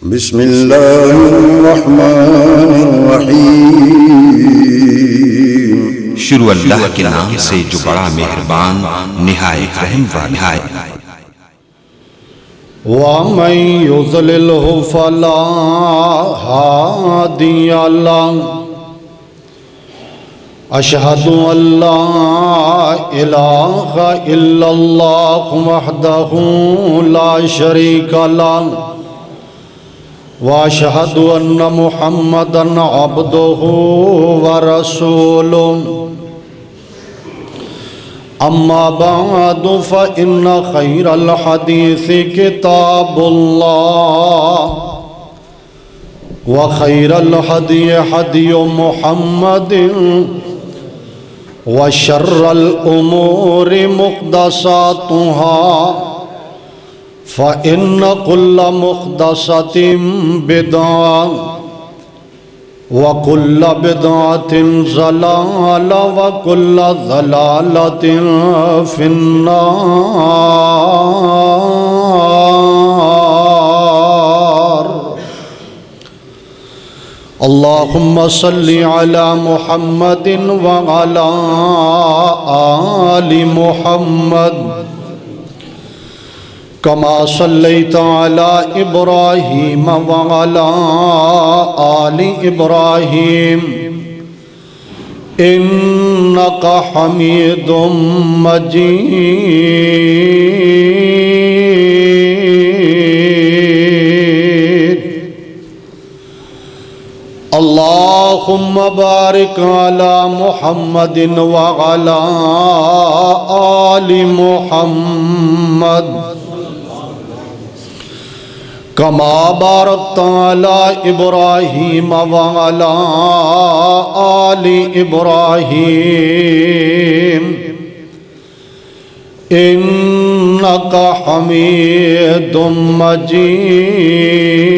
بسم اللہ الرحمن الرحیم۔ شروع اللہ کے نام سے جو بڑا مہربان نہایت رحم والا ہے۔ وَمَن يُضْلِلْهُ فَلَا هَادِيَ لَهُ أَشْهَدُ أَن لَّا إِلَٰهَ إِلَّا اللَّهُ وَحْدَهُ لَا شَرِيكَ لَهُ وَأَشْهَدُ أَنَّ مُحَمَّدًا عَبْدُهُ وَرَسُولُهُ۔ أما بعد فإن خير الحديث كتاب الله وخير الهدي هدي محمد وشر الأمور محدثاتها فإن كل محدثة بدعة وَكُلَّ بِدْعَةٍ ضَلَالَةٍ وَكُلَّ ضَلَالَةٍ فِي النَّارِ۔ اللهم صل على محمد وعلى آل محمد كما صليت على إبراهيم وعلى آل إبراهيم إنك حميد مجيد۔ اللهم بارك على محمد وعلى آل محمد كما باركت على إبراهيم وعلى آل إبراهيم إنك حميد مجيد۔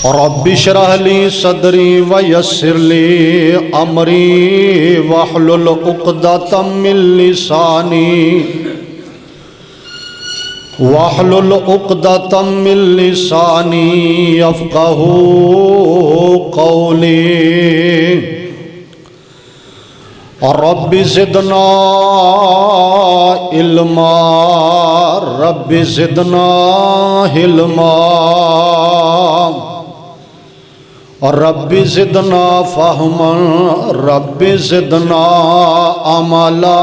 رب اشرح لي صدري ويسر لي أمري واحلل عقدة من لساني يفقهوا قولي۔ رب زدنا علما رب زدنا علما رب زدنا فہما رب زدنا عملا۔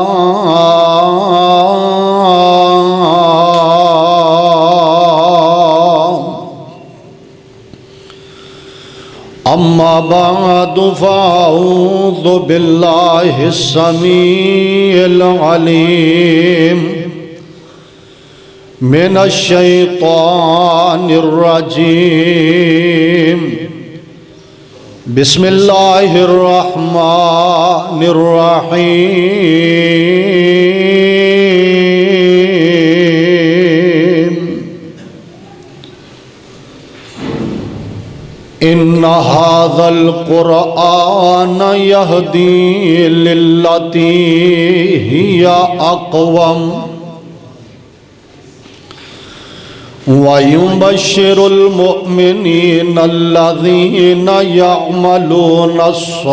اما بعد فاعوذ باللہ السمیع العلیم من الشیطان الرجیم۔ بسم اللہ الرحمن الرحیم۔ ان ھذا القرآن یہدی للتی ہی اقوم وَيُبَشِّرُ الْمُؤْمِنِينَ الَّذِينَ يَعْمَلُونَ الصَّالِحَاتِ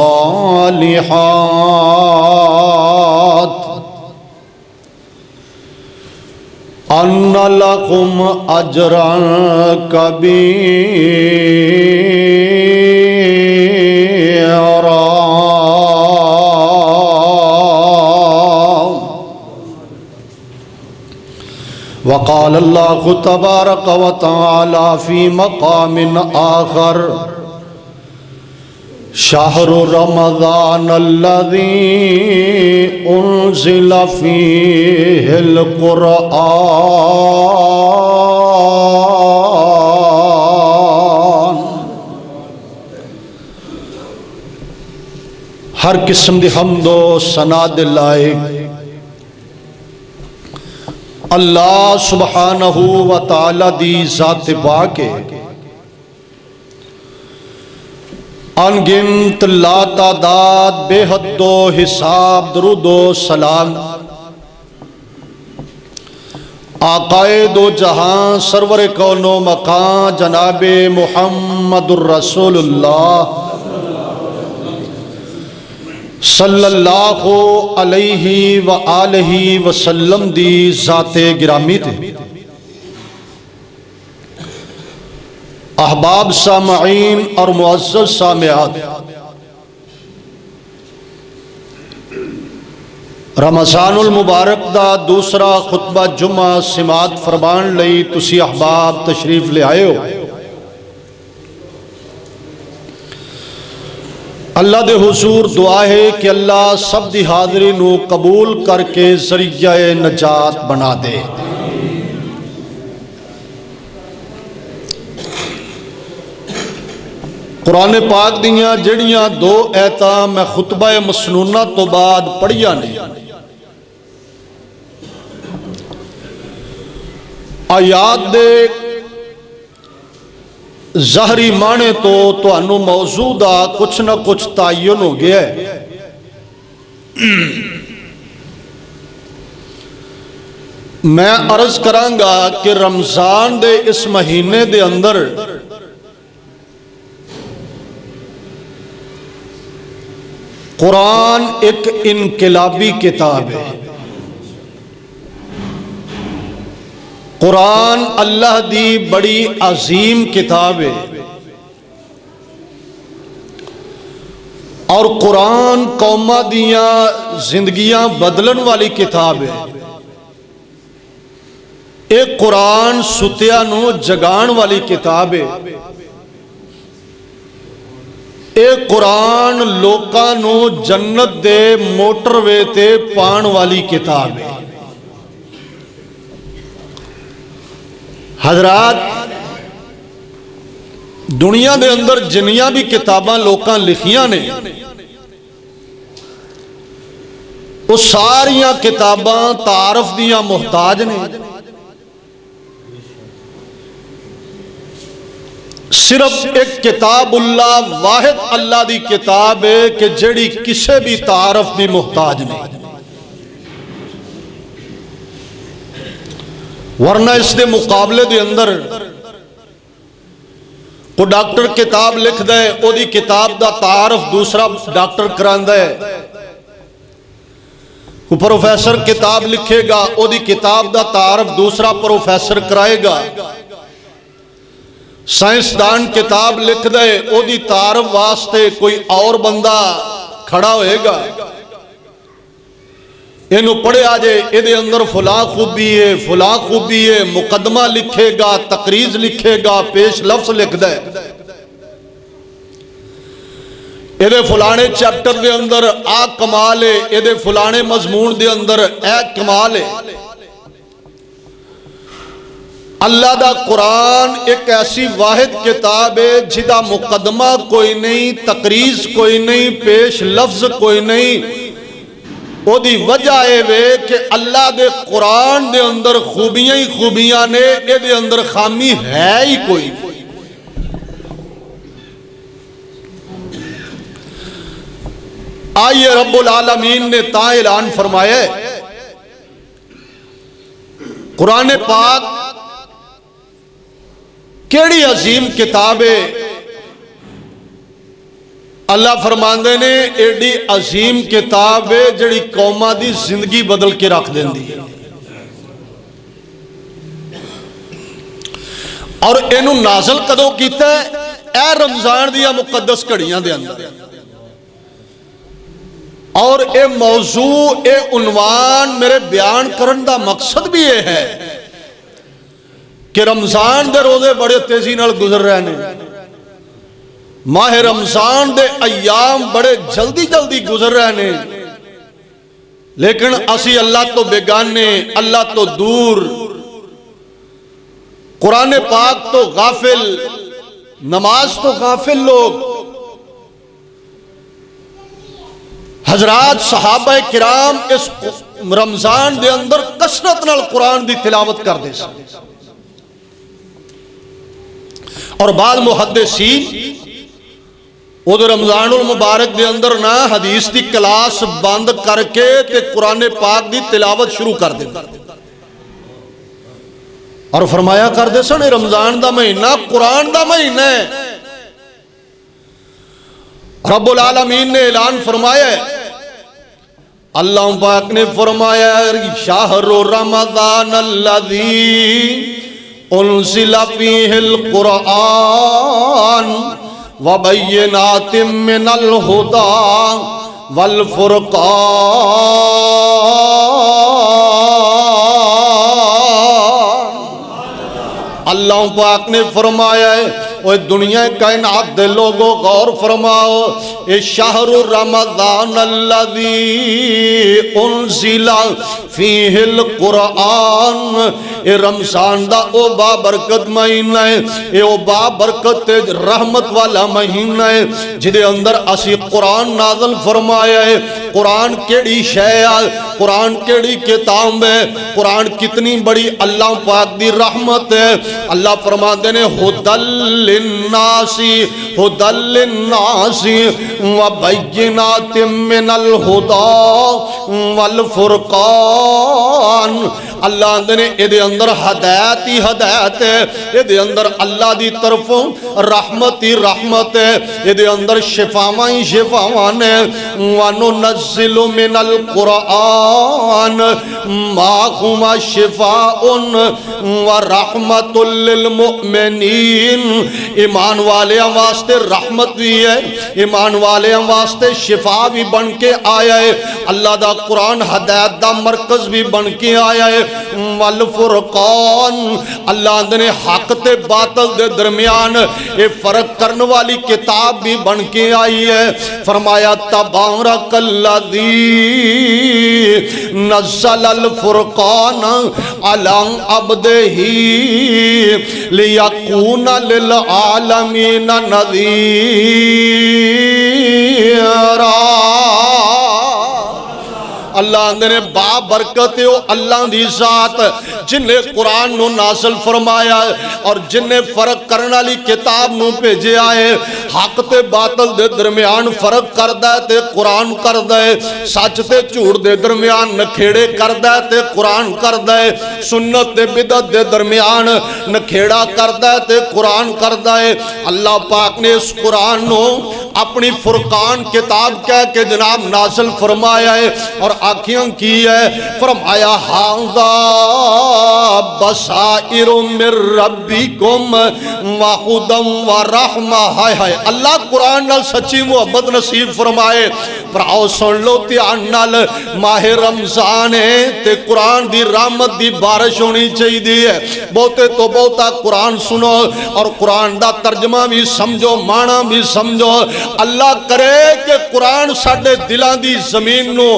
أَنَّ لَهُمْ أَجْرًا كَبِيرًا۔ وقال اللہ تبارک وتعالی فی مقام آخر شہر رمضان الذی انزل فیہ القرآن۔ ہر قسم دی حمد و ثنا دے لائق اللہ سبحانہ و تعالی دی ذات پاک ہے۔ انگنت لا تعداد بے حد و حساب درود و سلام آقائے دو جہاں سرور کون و مکان جناب محمد الرسول اللہ صلی اللہ علیہ وآلہ وسلم دی ذات گرامی تے احباب سامعین اور معزز سامعات، رمضان المبارک دا دوسرا خطبہ جمعہ سماعت فرمان لئی تسی احباب تشریف لے آئے ہو۔ اللہ دے حضور دعا ہے کہ اللہ سب دی حاضری نو قبول کر کے ذریعہ نجات بنا دے۔ قرآن پاک دیاں جڑیاں دو ایتاں میں خطبہ مسنونہ تو بعد پڑھیا نے، آیات دے ظاہری معنی تو انو موضوع دا کچھ نہ کچھ تعین ہو گیا ہے۔ میں عرض کرانگا کہ رمضان دے اس مہینے دے اندر قرآن ایک انقلابی کتاب ہے۔ قرآن اللہ دی بڑی عظیم کتاب ہے، اور قرآن قومہ دیاں زندگیاں بدلن والی کتاب ہے۔ ایک قرآن ستیاں نو جگان والی کتاب ہے۔ ایک قرآن لوکاں نو جنت دے موٹر وے تے پان والی کتاب ہے۔ حضرات، دنیا دے اندر جنیاں بھی کتاباں لوکاں لکھیاں نے، وہ ساریاں کتاباں تعارف دیاں محتاج نے۔ صرف ایک کتاب اللہ واحد اللہ دی کتاب ہے کہ جڑی کسے بھی تعارف دی محتاج نہیں، ورنہ اس دے مقابلے دے اندر کو ڈاکٹر کتاب لکھ دے، او دی کتاب دا تعارف دوسرا ڈاکٹر کران دے، کو پروفیسر کتاب لکھے گا، او دی کتاب دا تعارف دوسرا پروفیسر کرائے گا، سائنسدان کتاب لکھ دے، او دی تعارف واسطے کوئی اور بندہ کھڑا ہوئے گا، انہوں پڑھے آجے ادھے اندر فلاں خوبی ہے فلاں خوبی ہے، مقدمہ لکھے گا، تقریز لکھے گا، پیش لفظ لکھ دے، ادھے فلانے چیپٹر دے اندر آ کمال ہے، ادھے فلانے مضمون دے اندر اے کمال ہے۔ اللہ دا قرآن ایک ایسی واحد کتاب ہے جدا مقدمہ کوئی نہیں، تقریز کوئی نہیں، پیش لفظ کوئی نہیں۔ وہ دی وجہ ہے کہ اللہ دے قرآن دے اندر خوبیاں ہی خوبیاں نے، اے دے اندر خامی ہے ہی کوئی۔ آئیے رب العالمین نے تا اعلان فرمایا ہے، قرآن پاک کیڑی عظیم کتاب ہے۔ اللہ فرماندے نے ایڈی عظیم کتاب ہے جڑی قومہ دی زندگی بدل کے رکھ دیں دی، اور اینو نازل کدوں کیتا ہے؟ اے رمضان دیا مقدس کڑیاں دے اندر، اور اے موضوع اے عنوان میرے بیان کرن دا مقصد بھی یہ ہے کہ رمضان دے روزے بڑے تیزی نال گزر رہے ہیں، ماہ رمضان دے ایام بڑے جلدی جلدی گزر رہے ہیں، لیکن اسی اللہ تو بیگانے، اللہ تو دور، قرآن پاک تو غافل، نماز تو غافل لوگ۔ حضرات صحابہ کرام اس رمضان دے اندر کثرت نال قرآن دی تلاوت کر دے سن، اور بعض محدثین وہ رمضان المبارک دے اندر نہ حدیث دی کلاس بند کر کے تے قرآن پاک دی تلاوت شروع کر دیں۔ اور فرمایا کرتے سن رمضان دا مہینہ قرآن دا مہینہ ہے. رب العالمین نے اعلان فرمایا ہے، اللہ پاک نے فرمایا شہر رمضان الذی انزل فیہ القرآن وبینات من الہدی والفرقان. اللہ پاک نے فرمایا ہے وہ دنیا کائنات دے لوگوں غور فرماؤ، اے شہر رمضان الذی انزل فیہ القرآن، اے رمضان دا او با برکت مہینہ ہے، اے او با برکت رحمت والا مہینہ ہے جدے اندر اسی قرآن نازل فرمایا ہے. قرآن کیڑی شے ہے، قرآن کیڑی کتاب ہے، قرآن کتنی بڑی اللہ پاک دی رحمت ہے. اللہ فرماتے ہیں ہدی للناس وبینات من الہدی والفرقان. اللہ نے ادھے اندر ہدایت ہی ہدایت ہے، ادھے اندر اللہ دی طرفوں رحمت ہی رحمت ہے، ادھے اندر شفاواں ہی شفاواں ہے. وَنُنَزِّلُ مِنَ الْقُرْآنِ مَا هُوَ شِفَاءٌ وَرَحْمَةٌ لِّلْمُؤْمِنِينَ. ایمان والے واسطے رحمت بھی ہے، ایمان والے واسطے شفا بھی بن کے آیا ہے. اللہ دا قرآن ہدایت دا مرکز بھی بن کے آیا ہے. والفرقان، اللہ نے حق تے باطل دے درمیان اے فرق کرنے والی کتاب بھی بن کے آئی ہے. فرمایا تبارک الذی نزل الفرقان علی عبدہ لیکون للعالمین نذیرا. اللہ نے با برکت ہے اللہ دی ذات جن نے قرآن نو نازل فرمایا اور جن نے فرق کرنے والی کتاب نو بھیجے آئے. حق تے باطل دے درمیان فرق کردہ تے قرآن کردہ ہے، سچ تے جھوٹ دے درمیان نکھیڑے کردہ تے قرآن کردہ ہے، سنت تے بدعت دے درمیان نکھیڑا کردہ تے قرآن کردہ ہے. اللہ پاک نے اس قرآن نو اپنی فرقان کتاب کہہ کے جناب نازل فرمایا ہے اور آنکھیں کی ہے. فرمایا ھذا بصائر من ربکم وہدی ورحمہ. ہائے ہائے اللہ قرآن نال سچی محبت نصیب فرمائے. پر آؤ سن لو دھیان نال، ماہ رمضان ہے تے قرآن دی رحمت دی بارش ہونی چاہیے ہے. بہتے تو بہتا قرآن سنو اور قرآن دا ترجمہ بھی سمجھو، معنی بھی سمجھو. اللہ کرے کہ قرآن ساڈے دلاں دی زمین نو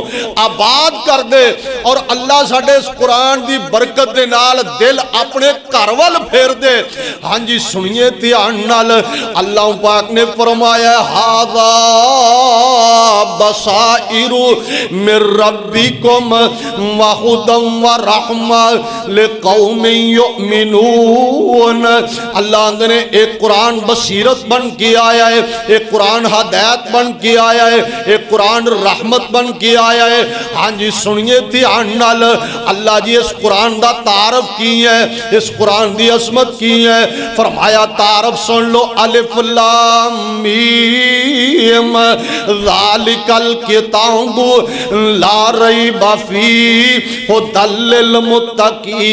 آباد کر دے اور اللہ ساڈے اس قرآن دی برکت دے نال دل اپنے گھر ول پھیر دے. ہاں جی سنیے دھیان نال، اللہ پاک نے فرمایا ھذا بصائر من ربکم وہدی ورحمہ لقوم یؤمنون. اللہ نے ایک قرآن بصیرت بن کے آیا ہے، ایک قرآن ہدایت بن کے آیا ہے، ایک قرآن رحمت بن کے آیا ہے. ہاں جی سنیے دھیان نال، اللہ جی اس قرآن دا تعارف کی ہے، اس قرآن دی عظمت کی ہے. فرمایا تعارف سن لو، الف لام میم ذالک الکتاب لا ریب فیہ ھدی للمتقین.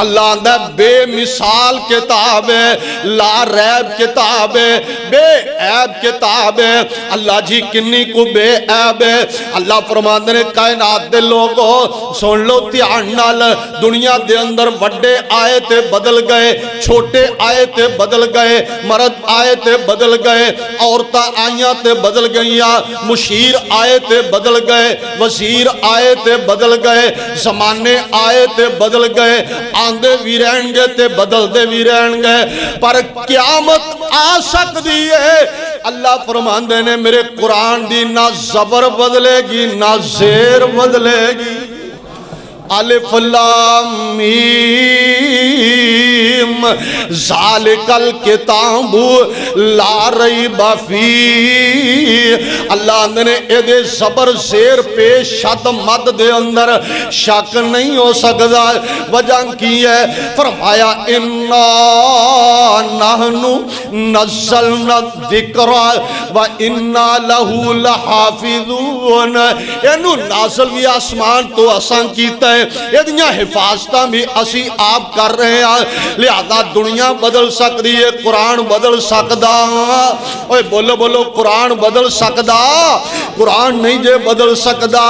اللہ اندہ بے مثال کتاب ہے، لا ریب کتاب ہے، بے عیب کتاب ہے. اللہ جی کنی کو بے عیب ہے. اللہ فرماندے نے کائنات دے لوگوں سن لو دھیان نال، دنیا دے اندر وڈے آئے تے بدل گئے، چھوٹے آئے تے بدل گئے، مرد آئے تے بدل گئے، عورتاں آئیاں تے بدل گئیاں، مشیر آئے تے بدل گئے، وزیر آئے تے بدل گئے، زمانے آئے تے بدل گئے، آندے بھی رہن گے تے بدل دے بھی رہن گے، پر قیامت آ سکتی ہے. اللہ فرماندے نے میرے قرآن دی نہ زبر بدلے گی نہ زیر بدلے گی. الف لام میم ذالک الکتاب لا ریب فیہ. اللہ نے ایدے زبر زیر پیش شد مد دے اندر شک نہیں ہو سکتا. وجہ کی ہے؟ فرمایا انا نحن نزلنا الذکر و انا لہو لحافظون. اینو نازل بھی آسمان تو اساں کیتا ہے، ایدیاں حفاظتاں بھی اسی آپ کر رہے ہیں. لہذا دنیا بدل سکتی ہے، قرآن بدل سکدا. اوے بولو بولو قرآن بدل سکدا؟ قرآن نہیں جے بدل سکدا.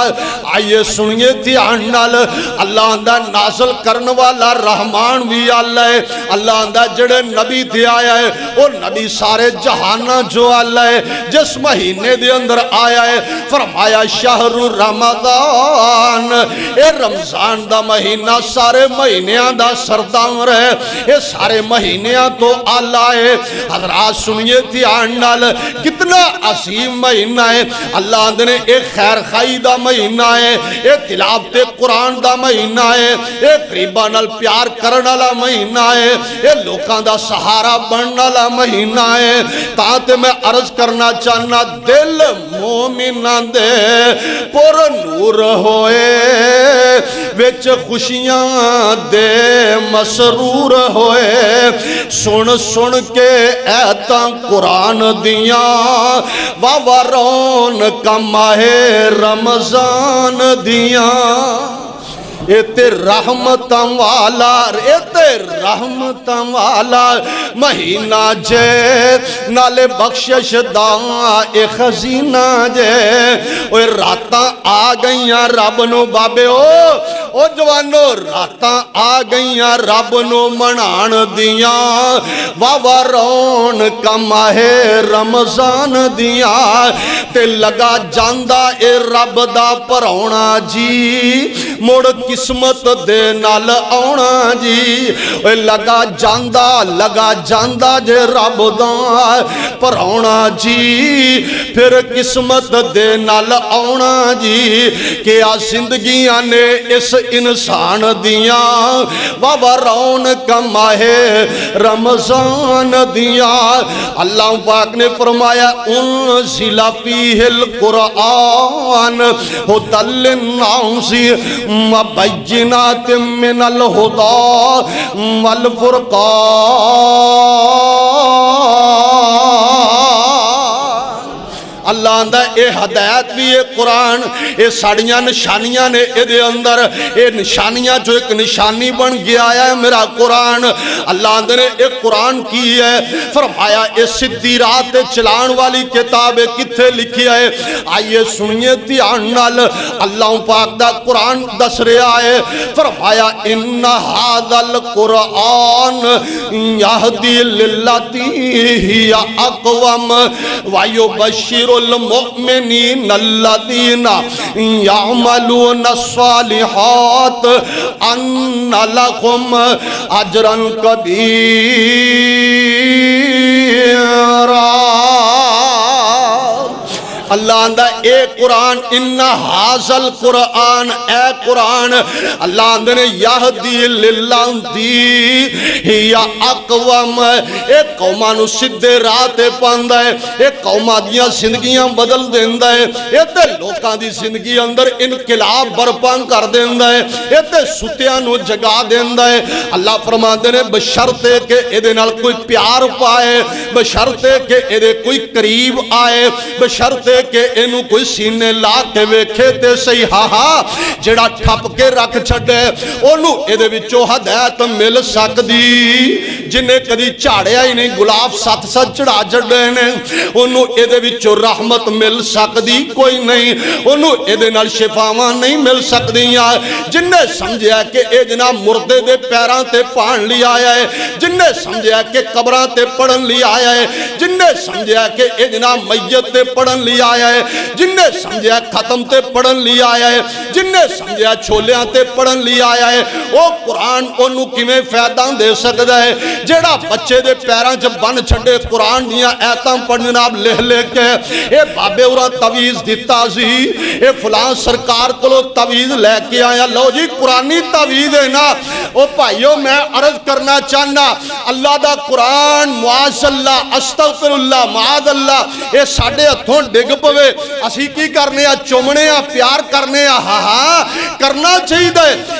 آئیے سنیے دھیان نال. اللہ اندہ نازل کرن والا رحمان بھی اللہ ہے. اللہ اندہ جڑے نبی دے آیا ہے وہ نبی سارے جہانہ جو اللہ ہے. جس مہینے دے اندر آیا ہے فرمایا شہر رمضان، اے رمضان دا مہینہ سارے مہینیاں دا سردار ہے، اے سارے مہینیاں تو اللہ ہے. حضرات سنیے دھیان نال، کتنا عظیم مہینہ ہے. اللہ نے ایک خیر خائی دا مہینہ ہے، ایک تلاوت قرآن دا مہینہ ہے، ایک غریباں نال پیار کرن والا مہینہ ہے، ایک لوکاں دا سہارا بنن والا مہینہ ہے. تاں میں عرض کرنا چاہنا دل مومناں دے پر نور ہوئے، وچ خوشیاں دے مسرور ہوئے. سن سن کے ایتاں قرآن دیاں وارون کا ماہ رمضان دیاں. ایتے رحمتاں والا، ایتے رحمتاں والا مہینہ جے، نالے بخشش دا اے خزینہ جے. اوے راتاں آ گئیاں رب نو بابے او جوانو، راتاں آ گئیاں رب نو منان دیاں وارون کا ماہ رمضان دیاں. تے لگا جاندہ اے رب دا پرونا جی، موڑ قسمت دے نال آونا جی. لگا جاندہ جے رب دا پرونا جی، پھر قسمت دے نال آونا جی. کیا زندگیاں نے اس انسان دیاں وارون کا ماہ رمضان دیاں. اللہ پاک نے فرمایا انزل فیہ القرآن ھدی للناس وبینات من الہدی والفرقان. اللہ اندہ اے ہدایت بھی اے قرآن، اے ساڑیاں نشانیاں نے اے دے اندر، اے نشانیاں جو ایک نشانی بن گیا ہے میرا قرآن. اللہ اندہ نے ایک قرآن کی ہے، فرمایا اے سدھی رات چلان والی کتاب کتھے لکھی ہے. آئیے سنیے دھیان نال. اللہ پاک دا قرآن دس رہا ہے، فرمایا ان ھذا القرآن یہدی للتی ہی اقوم ویبشر المؤمنین الذین یعملون الصالحات ان لهم اجرا کبیرا. اللہ اندہ اے قرآن انہا حاصل قرآن، اے قرآن اللہ اندہ نے یہدی للہ دی یا اقوام، اے قومانو سدھے راتے پاندہ ہے، اے قومہ دیاں زندگیاں بدل دیندہ ہے، اے تے لوکاں دی زندگی اندر انقلاب برپان کر دیندہ ہے، اے تے ستیانو جگا دیندہ ہے. اللہ فرماندے نے بشرتے کہ ایدے نال کوئی پیار پائے، بشرتے کہ ایدے کوئی قریب آئے، بشرتے کہ انہوں کوئی سینے لا کے ویکھے تے صحیح. ہاں جڑا ٹھپ کے رکھ چھڑے انہوں ایدے وچو ہدایت مل سکدی. جنہیں کدی چاڑیا ہی نہیں گلاب ساتھ ساتھ چڑھا چھڑے نے، انہوں ایدے وچو رحمت مل سکدی کوئی نہیں، انہوں ایدے نال شفاواں نہیں مل سکدیاں. جنہیں سمجھیا کہ اے جناب مردے دے پیران تے پان لیا آیا ہے، جنہیں سمجھیا کہ قبران تے پڑھن لیا آیا ہے، جنہیں سمجھیا کہ اے جناب میت تے پڑھن لیا آیا ہے جن نے سمجھا ختم تے پڑھن لی آیا ہے جن نے سمجھا چھولیاں تے پڑھن لی آیا ہے وہ قرآن انہوں کیویں فائدہ دے سکتا ہے جیڑا بچے دے پیراں چ بن چھڈے قرآن دیاں ایتاں پڑھ جناب لکھ لے کے اے بابے اورا تویز دیتا سی اے فلاں سرکار کولو تویز لے کے آیا لو جی قرآنی تویز ہے نا او بھائیو میں عرض کرنا چاہنا اللہ دا قرآن معاذ اللہ استغفر اللہ معاذ اللہ اے ساڈے ہتھوں ڈگ پوے اسی کی کرنے آ چومنے آ پیار کرنے آ ہاں کرنا چاہیے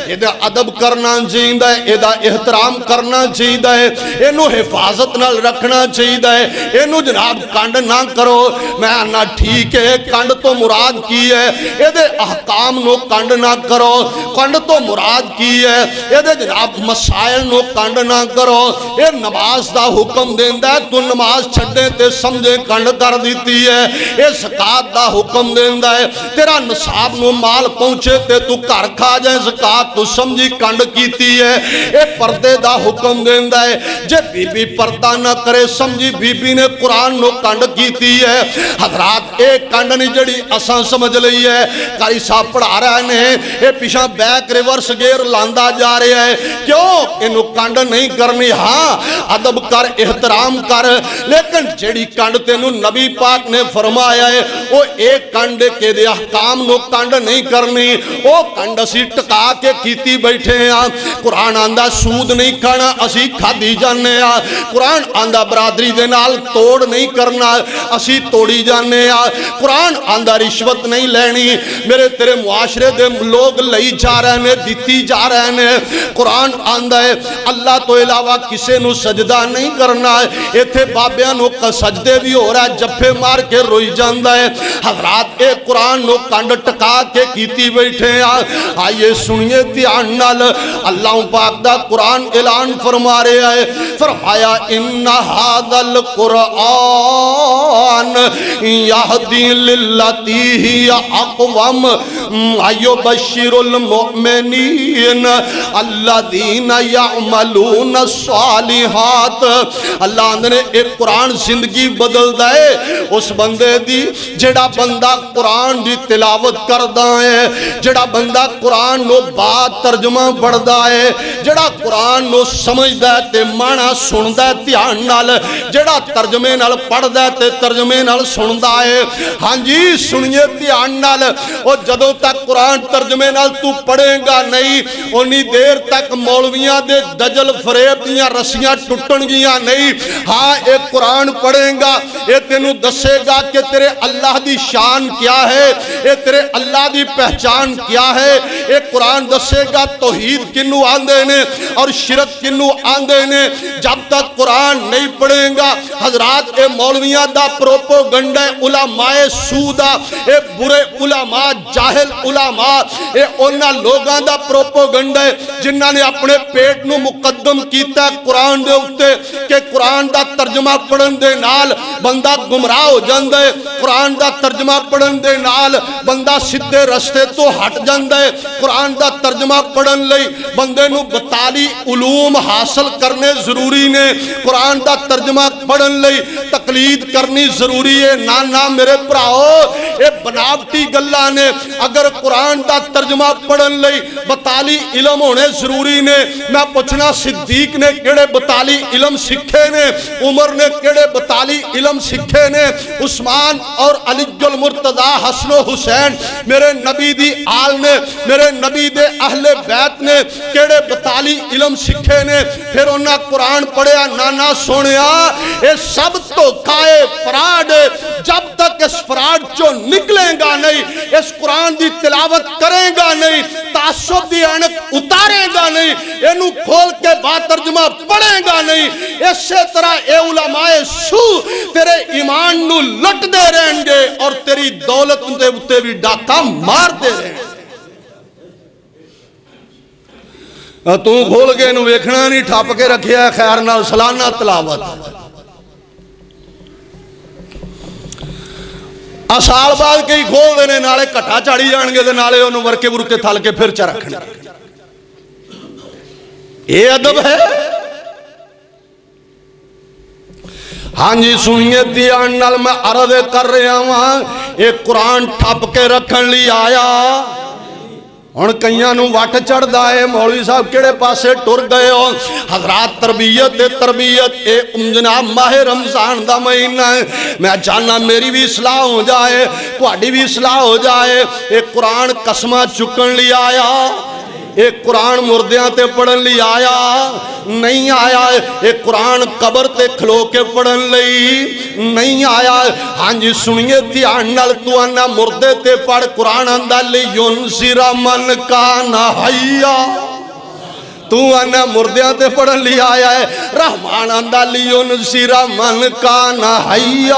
اے ادب کرنا چاہیے اے احترام کرنا چاہیے اینو حفاظت نال رکھنا چاہیے اینو جناب کنڈ نہ کرو میں آنا ٹھیک ہے کنڈ تو مراد کی ہے اے دے احکام نو کنڈ نہ کرو کنڈ تو مراد کی ہے اے دے جناب مسائل نو کنڈ نہ کرو اے نماز دا حکم دیندہ ہے تو نماز چھڑے تے سمجھے کنڈ کر دیتی ہے اے زکاة دا حکم دیندہ ہے تیرا نصاب نو مال پہنچے تے تو کر کھا جائے زکاة تو سمجھی کنڈ کیتی ہے اے پردے دا حکم دیندہ ہے جے بی بی پردہ نہ کرے سمجھی بی بی نے قرآن نو کنڈ کیتی ہے حضرات ایک کنڈ نہیں جڑی اساں سمجھ لئی ہے کاری صاحب پڑھا رہے ہیں اے پیشاں بیک ریورس گیر لاندہ جا رہے ہیں کیوں انہوں کنڈ نہیں کرنی ہاں ادب کر احترام کر لیکن جڑی کنڈ تینوں نبی پاک نے فرمایا ہے وہ ایک کنڈ کے دے احکام نو کنڈ نہیں کرنی وہ کنڈ اسی ٹکا کے کیتی بیٹھے ہیں قرآن آندہ سود نہیں کھانا اسی کھادی جانے ہیں قرآن آندہ برادری دے نال توڑ نہیں کرنا اسی توڑی جانے ہیں قرآن آندہ رشوت نہیں لینی میرے تیرے معاشرے دے لوگ لئی جا رہے ہیں دیتی جا رہے ہیں قرآن آندہ ہے اللہ تو علاوہ کسے نو سجدہ نہیں کرنا ہے ایتھے بابیاں نو سجدے بھی ہو رہا ہے جفے مار کے روئی جاندہ ہے حضرات اے قرآن نو کنڈ ٹکا کے کیتی بیٹھے ہیں آئیے سنیے دھیان نال اللہ پاک دا قرآن اعلان فرما رہے ہیں فرمایا ان ھذا القرآن یہدی للتی ہی اقوم ایو بشیر المؤمنین الذین یعملون الصالحات اللہ نے ایک قرآن زندگی بدل دائے اس بندے دی جڑا بندہ قرآن دی تلاوت کردہ ہے جڑا بندہ قرآن نو بات ترجمہ پڑھدا ہے جڑا قرآن نو سمجھدا ہے تے معنی سندا ہے دھیان نال جڑا ترجمے نال پڑھدا ہے تے ترجمے نال سندا ہے ہاں جی سنیے دھیان نال او جدوں تک قرآن ترجمے نال تو پڑھے گا نہیں اونی دیر تک مولویاں دے دجل فریب دیاں رسیاں ٹوٹن گیاں نہیں ہاں ایک قرآن پڑھیں گا یہ تینوں دسے گا کہ تیرے اللہ دی شان کیا ہے یہ تیرے اللہ دی پہچان کیا ہے ایک قرآن دسے گا توحید کنو آندے نے اور شرک کنو آندے نے جب تک قرآن نہیں پڑھیں گا حضرات اے مولویاں دا پروپوگنڈا علماء سودا اے برے علماء جاہل علماء اے انہاں لوگاں دا پروپوگنڈا جنہاں نے اپنے پیٹ نو مقدم کیتا ہے قرآن دے اتے کہ قرآن دا ترجمہ پڑھن دے نال بندہ گمراہ ہو جاندہ ہے قرآن دا ترجمہ پڑھن دے نال بندہ سدھے رستے تو ہٹ جاندہ ہے قرآن دا ترجمہ پڑھن لئی بندے نو بطالی علوم حاصل کرنے ضروری نے قرآن دا ترجمہ پڑھن لئی تقلید کرنی ضروری ہے نا میرے پراؤ اے بناوٹی گلہ نے اگر قرآن دا ترجمہ پڑھن لئی بطالی علم ہونے ضروری نے میں پوچھنا صدیق نے کیڑے بطالی علم سکھے نے عمر نے کیڑے بطالی علم سکھے نے عثمان اور علی المرتضی حسن و حسین میرے نبی دی آل نے میرے نبی دے اہل بیت نے کیڑے بطالی علم سکھے نے پھر انہاں قرآن پڑھیا نانا سونیا اے سب تو کائے فراڈ جب تک اس فراڈ جو نکلیں گا نہیں اس قرآن دی تلاوت کریں گا نہیں تعصب دی اینک اتارے گا نہیں اینو کھول کے بات ترجمہ پڑھے گا نہیں اسی طرح اے علماء سو تیرے ایمان نو لٹ دے رہیں گے اور تیری دولت ان دے بھی ڈاکہ مار دے رہیں گے تو کھول کے انو ویکھنا نہیں ٹھاپ کے رکھیا ہے خیر نال سلانہ تلاوت سال بعد کئی کھول دینے نالے کٹھا چاڑی جانگے دے نالے انو ورکے برکے تھال کے پھر چا رکھنے یہ ادب ہے ہاں جی سنیے دھیان نال میں عرض کر رہا ہوں ایک قرآن ٹھپ کے رکھن لی آیا ہن کئیاں نوں وٹ چڑھدا ہے مولوی صاحب کیڑے پاسے ٹر گئے ہو حضرات تربیت اے جناب ماہ رمضان دا مہینہ ہے میں چاہنا میری بھی اصلاح ہو جائے تہاڈی بھی اصلاح ہو جائے ایک قرآن قسماں چکن لی آیا ایک قرآن مردیاں تے پڑھن لی آیا نہیں آیا ایک قرآن قبر تے کھلو کے پڑھن لی نہیں آیا ہاں جی سنیے دھیان نال تو انا مردے تے پڑھ قرآن آندا لی ینذر من کان حیا تو انا مردیاں تے پڑھن لی آیا ہے رحمان آندا لی ینذر من کان حیا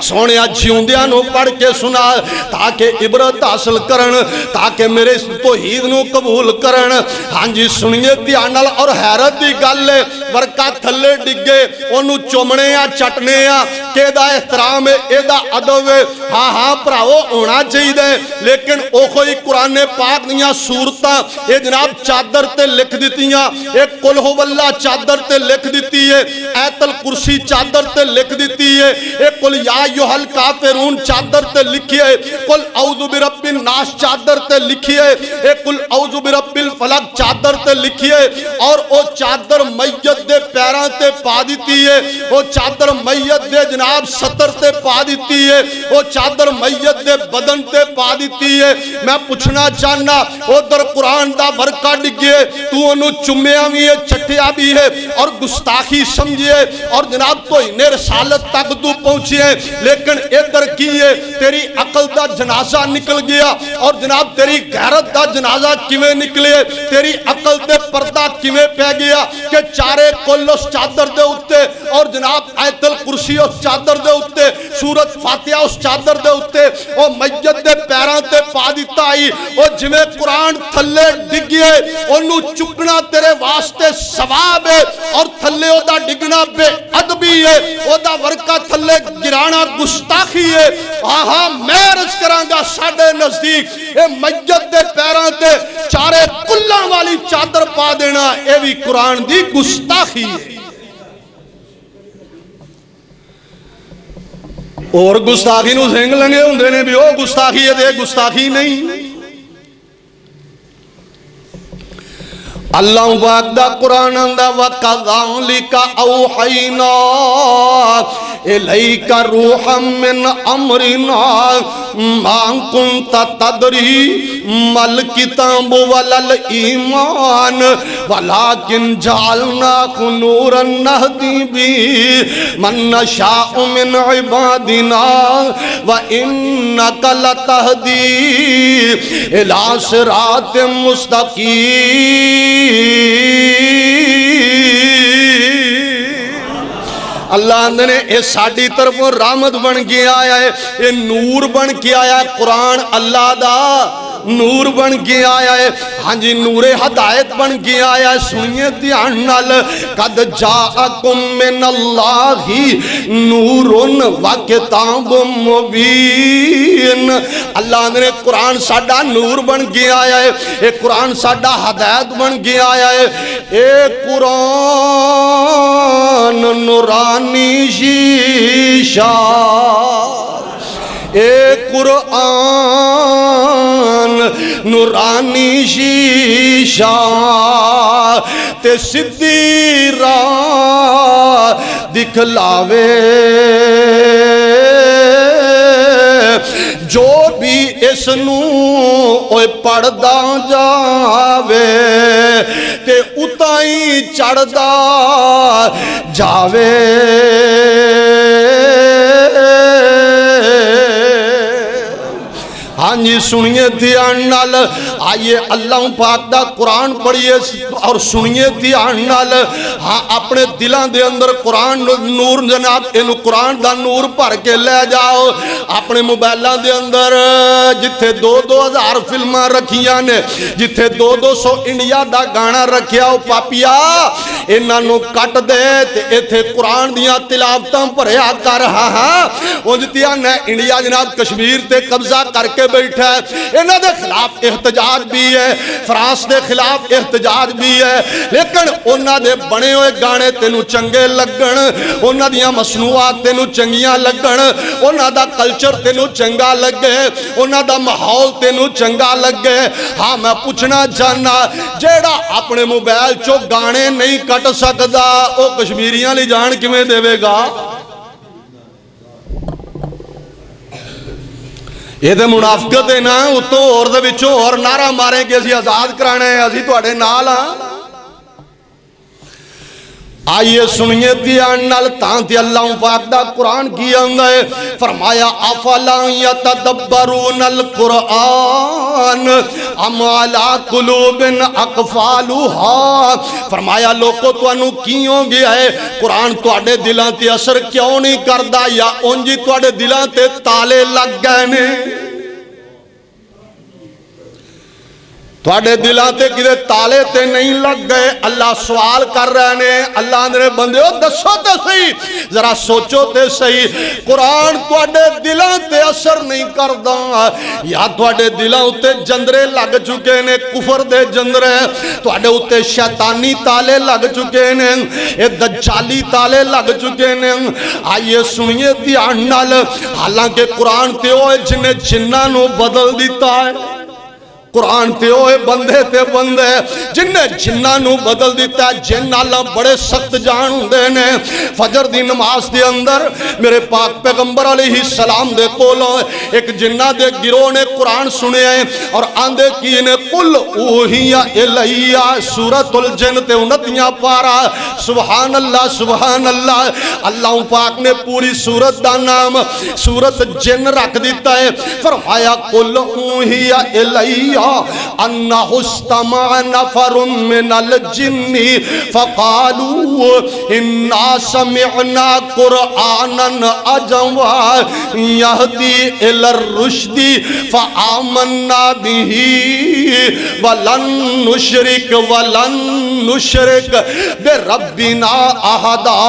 سونیا جیوندیاں نو پڑھ کے سنا تاکہ عبرت حاصل کرن تاکہ میرے توحید نو قبول کرن ہاں جی سنیے دھیان نال اور حیرت دی گل ہے ورکا تھلے ڈگے اونوں چومنے آ چٹنے آ کہ دا احترام ہے اے دا ادب ہے ہاں بھراو ہونا چاہیے لیکن او کوئی قرآن پاک دیاں صورتاں اے جناب چادر تے لکھ دتیاں ایک قل ہو اللہ چادر تے لکھ دیتی ہے ایت الکرسی چادر تے لکھ دیتی ہے ایک قل یا ایھا الکافرون چادر تے لکھی ہے قل اعوذ برب الناس چادر تے لکھی ہے ایک قل اعوذ برب الفلق چادر تے لکھی ہے اور او چادر میت دے پیراں تے پا دیتی ہے او چادر میت دے جناب سطر تے پا دیتی ہے او چادر میت دے بدن تے پا دیتی ہے میں پوچھنا چاہنا او در قرآن دا ورکا ڈگے تو انہوں چمیا بھی ہے چٹیا بھی ہے اور گستاخی سمجھے اور جناب تو انہیں رسالت تک تو پہنچے لیکن ادھر کیے تیری عقل دا جنازہ نکل گیا اور جناب تیری غیرت دا جنازہ کیویں نکلے تیری عقل دے پردہ کیویں پہ گیا کہ چارے کل اس چادر دے اتے اور جناب آیت الکرسی اس چادر دے اتے سورت فاتحہ اس چادر دے اتے او میت دے پیران تے پا دیتا آئی او جویں قرآن تھلے ڈگیے انہوں چکنا تیرے واسطے ثواب ہے اور تھلے او دا ڈگنا بے ادبی ہے او دا ورکا تھلے گرانا گستاخی ہے میں عرض کرانگا ساڑھے نزدیک اے میت دے پیران تے چارے کلاں والی چادر پا دینا اے بھی قرآن دی گستاخی ہے اور گستاخی نو سنگ لنگے ہوندے نے بھی او گستاخی ہے دے گستاخی نہیں اللہ پاک دا قرآن اندہ وَكَذَلِكَ أَوْحَيْنَا إِلَيْكَ رُوحًا مِّنْ أَمْرِنَا مَا كُنْتَ تَدْرِي مَا الْكِتَابُ وَلَا الْإِيمَانُ وَلَكِنْ جَعَلْنَاهُ نُورًا نَهْدِي بِهِ مَن نَّشَاءُ مِنْ عِبَادِنَا وَإِنَّكَ لَتَهْدِي إِلَىٰ صِرَاطٍ مُسْتَقِيمٍ اللہ نے اے ساڑی طرف رحمت بن کے آیا ہے اے نور بن کے آیا ہے قرآن اللہ دا نور بن کے آیا ہے ہاں جی نور ہدایت بن کے آیا ہے سنیے دھیان نال قد جاءکم من اللہ نور و کتاب مبین اللہ نے قرآن ساڑا نور بن کے آیا ہے اے قرآن ساڑا ہدایت بن کے آیا ہے اے قرآن نورانی شیشہ اے قرآن نورانی شیشہ تے سدھی راہ دکھلاوے جو بھی اس نو اوے پڑھدا جاوے تے اتائی چڑھدا جاوے ہاں جی سنیے دھیان نال آئیے اللہ پاک دا قرآن پڑھئے اور سنیے دھیان نال ہاں اپنے دلان دے اندر قرآن نور جناب انہوں قرآن دا نور پھر کے لے جاؤ اپنے موبائلان دے اندر جتھے 2,000 فلمہ رکھیاں نے جتھے 200 انڈیا دا گانا رکھیا ہو پاپیا انہاں نو کٹ دے تے ایتھے قرآن دیاں تلاوتاں پڑھیا کر ہاں وہ جتیاں نے انڈیا جناب کشمیر تے قبضہ کر کے بیٹھا ہے. انہاں دے خلاف احتجاج بھی ہے, فرانس دے خلاف احتجاج بھی ہے, لیکن انہاں دے بنے ہوئے گانے تینوں چنگے لگن, انہاں دیاں مصنوعات تینوں چنگیاں لگن, انہاں دا کلچر تینوں چنگا لگے, انہاں دا ماحول تینوں چنگا لگے. ہاں میں پوچھنا چاہنا جیڑا اپنے موبائل چو گانے نہیں کٹ سکدا او کشمیریاں لی جان کیویں دے گا؟ یہ تو منافقت ہے نا. اتوں اور دے وچوں اور نعرہ ماریں کہ اسی آزاد کرانا ہے, اسی تواڈے نال ہاں. آئیے سنیے دھیان نال تاں تے اللہ پاک دا قرآن کی آندا ہے, فرمایا افلا یتدبرون القرآن ام علی قلوب اقفالها. فرمایا لوگو تانوں کیوں گیا ہے قرآن تواڈے دلاں تے اثر کیوں نہیں کردا, یا اونجی تواڈے دلاں تے تالے لگ گئے نے؟ تواڈے دلاں تے کدے تالے تے نہیں لگ گئے؟ اللہ سوال کر رہے نے. اللہ اندرے بندے ہو دسو تے صحیح, ذرا سوچو تے صحیح, قرآن تواڈے دلاں تے اثر نہیں کردا, یا تواڈے دلاں اُتے جندرے لگ چکے نے, کفر دے جندرے, تواڈے اُتے شیطانی تالے لگ چکے نے, اے دجالی تالے لگ چکے نے. آئیے سنیے دھیان نال, حالانکہ قرآن تے ہوئے جنہیں جنہاں نو بدل دیتا ہے, قرآن تے ہوئے بندے تے بندے جنہیں جنہاں نو بدل دیتا ہے. جن اللہ بڑے سخت جان ہوندے نے. فجر دی نماز دے اندر میرے پاک پیغمبر علیہ السلام دے کولوں ایک جنہ دے گروہ نے قرآن سنے ہیں اور آندے کی نے قل اوہی الیہ سورۃ الجن تے 29 پارا. سبحان اللہ سبحان اللہ. اللہ پاک نے پوری سورت دا نام سورت جن رکھ دیتا ہے. فرمایا قل اوہی الیہ انہ استمع نفر من الجن فقالوا انا سمعنا قرآنا عجبا یہدی الی الرشد فآمنا به ولن نشرک بربنا احدا.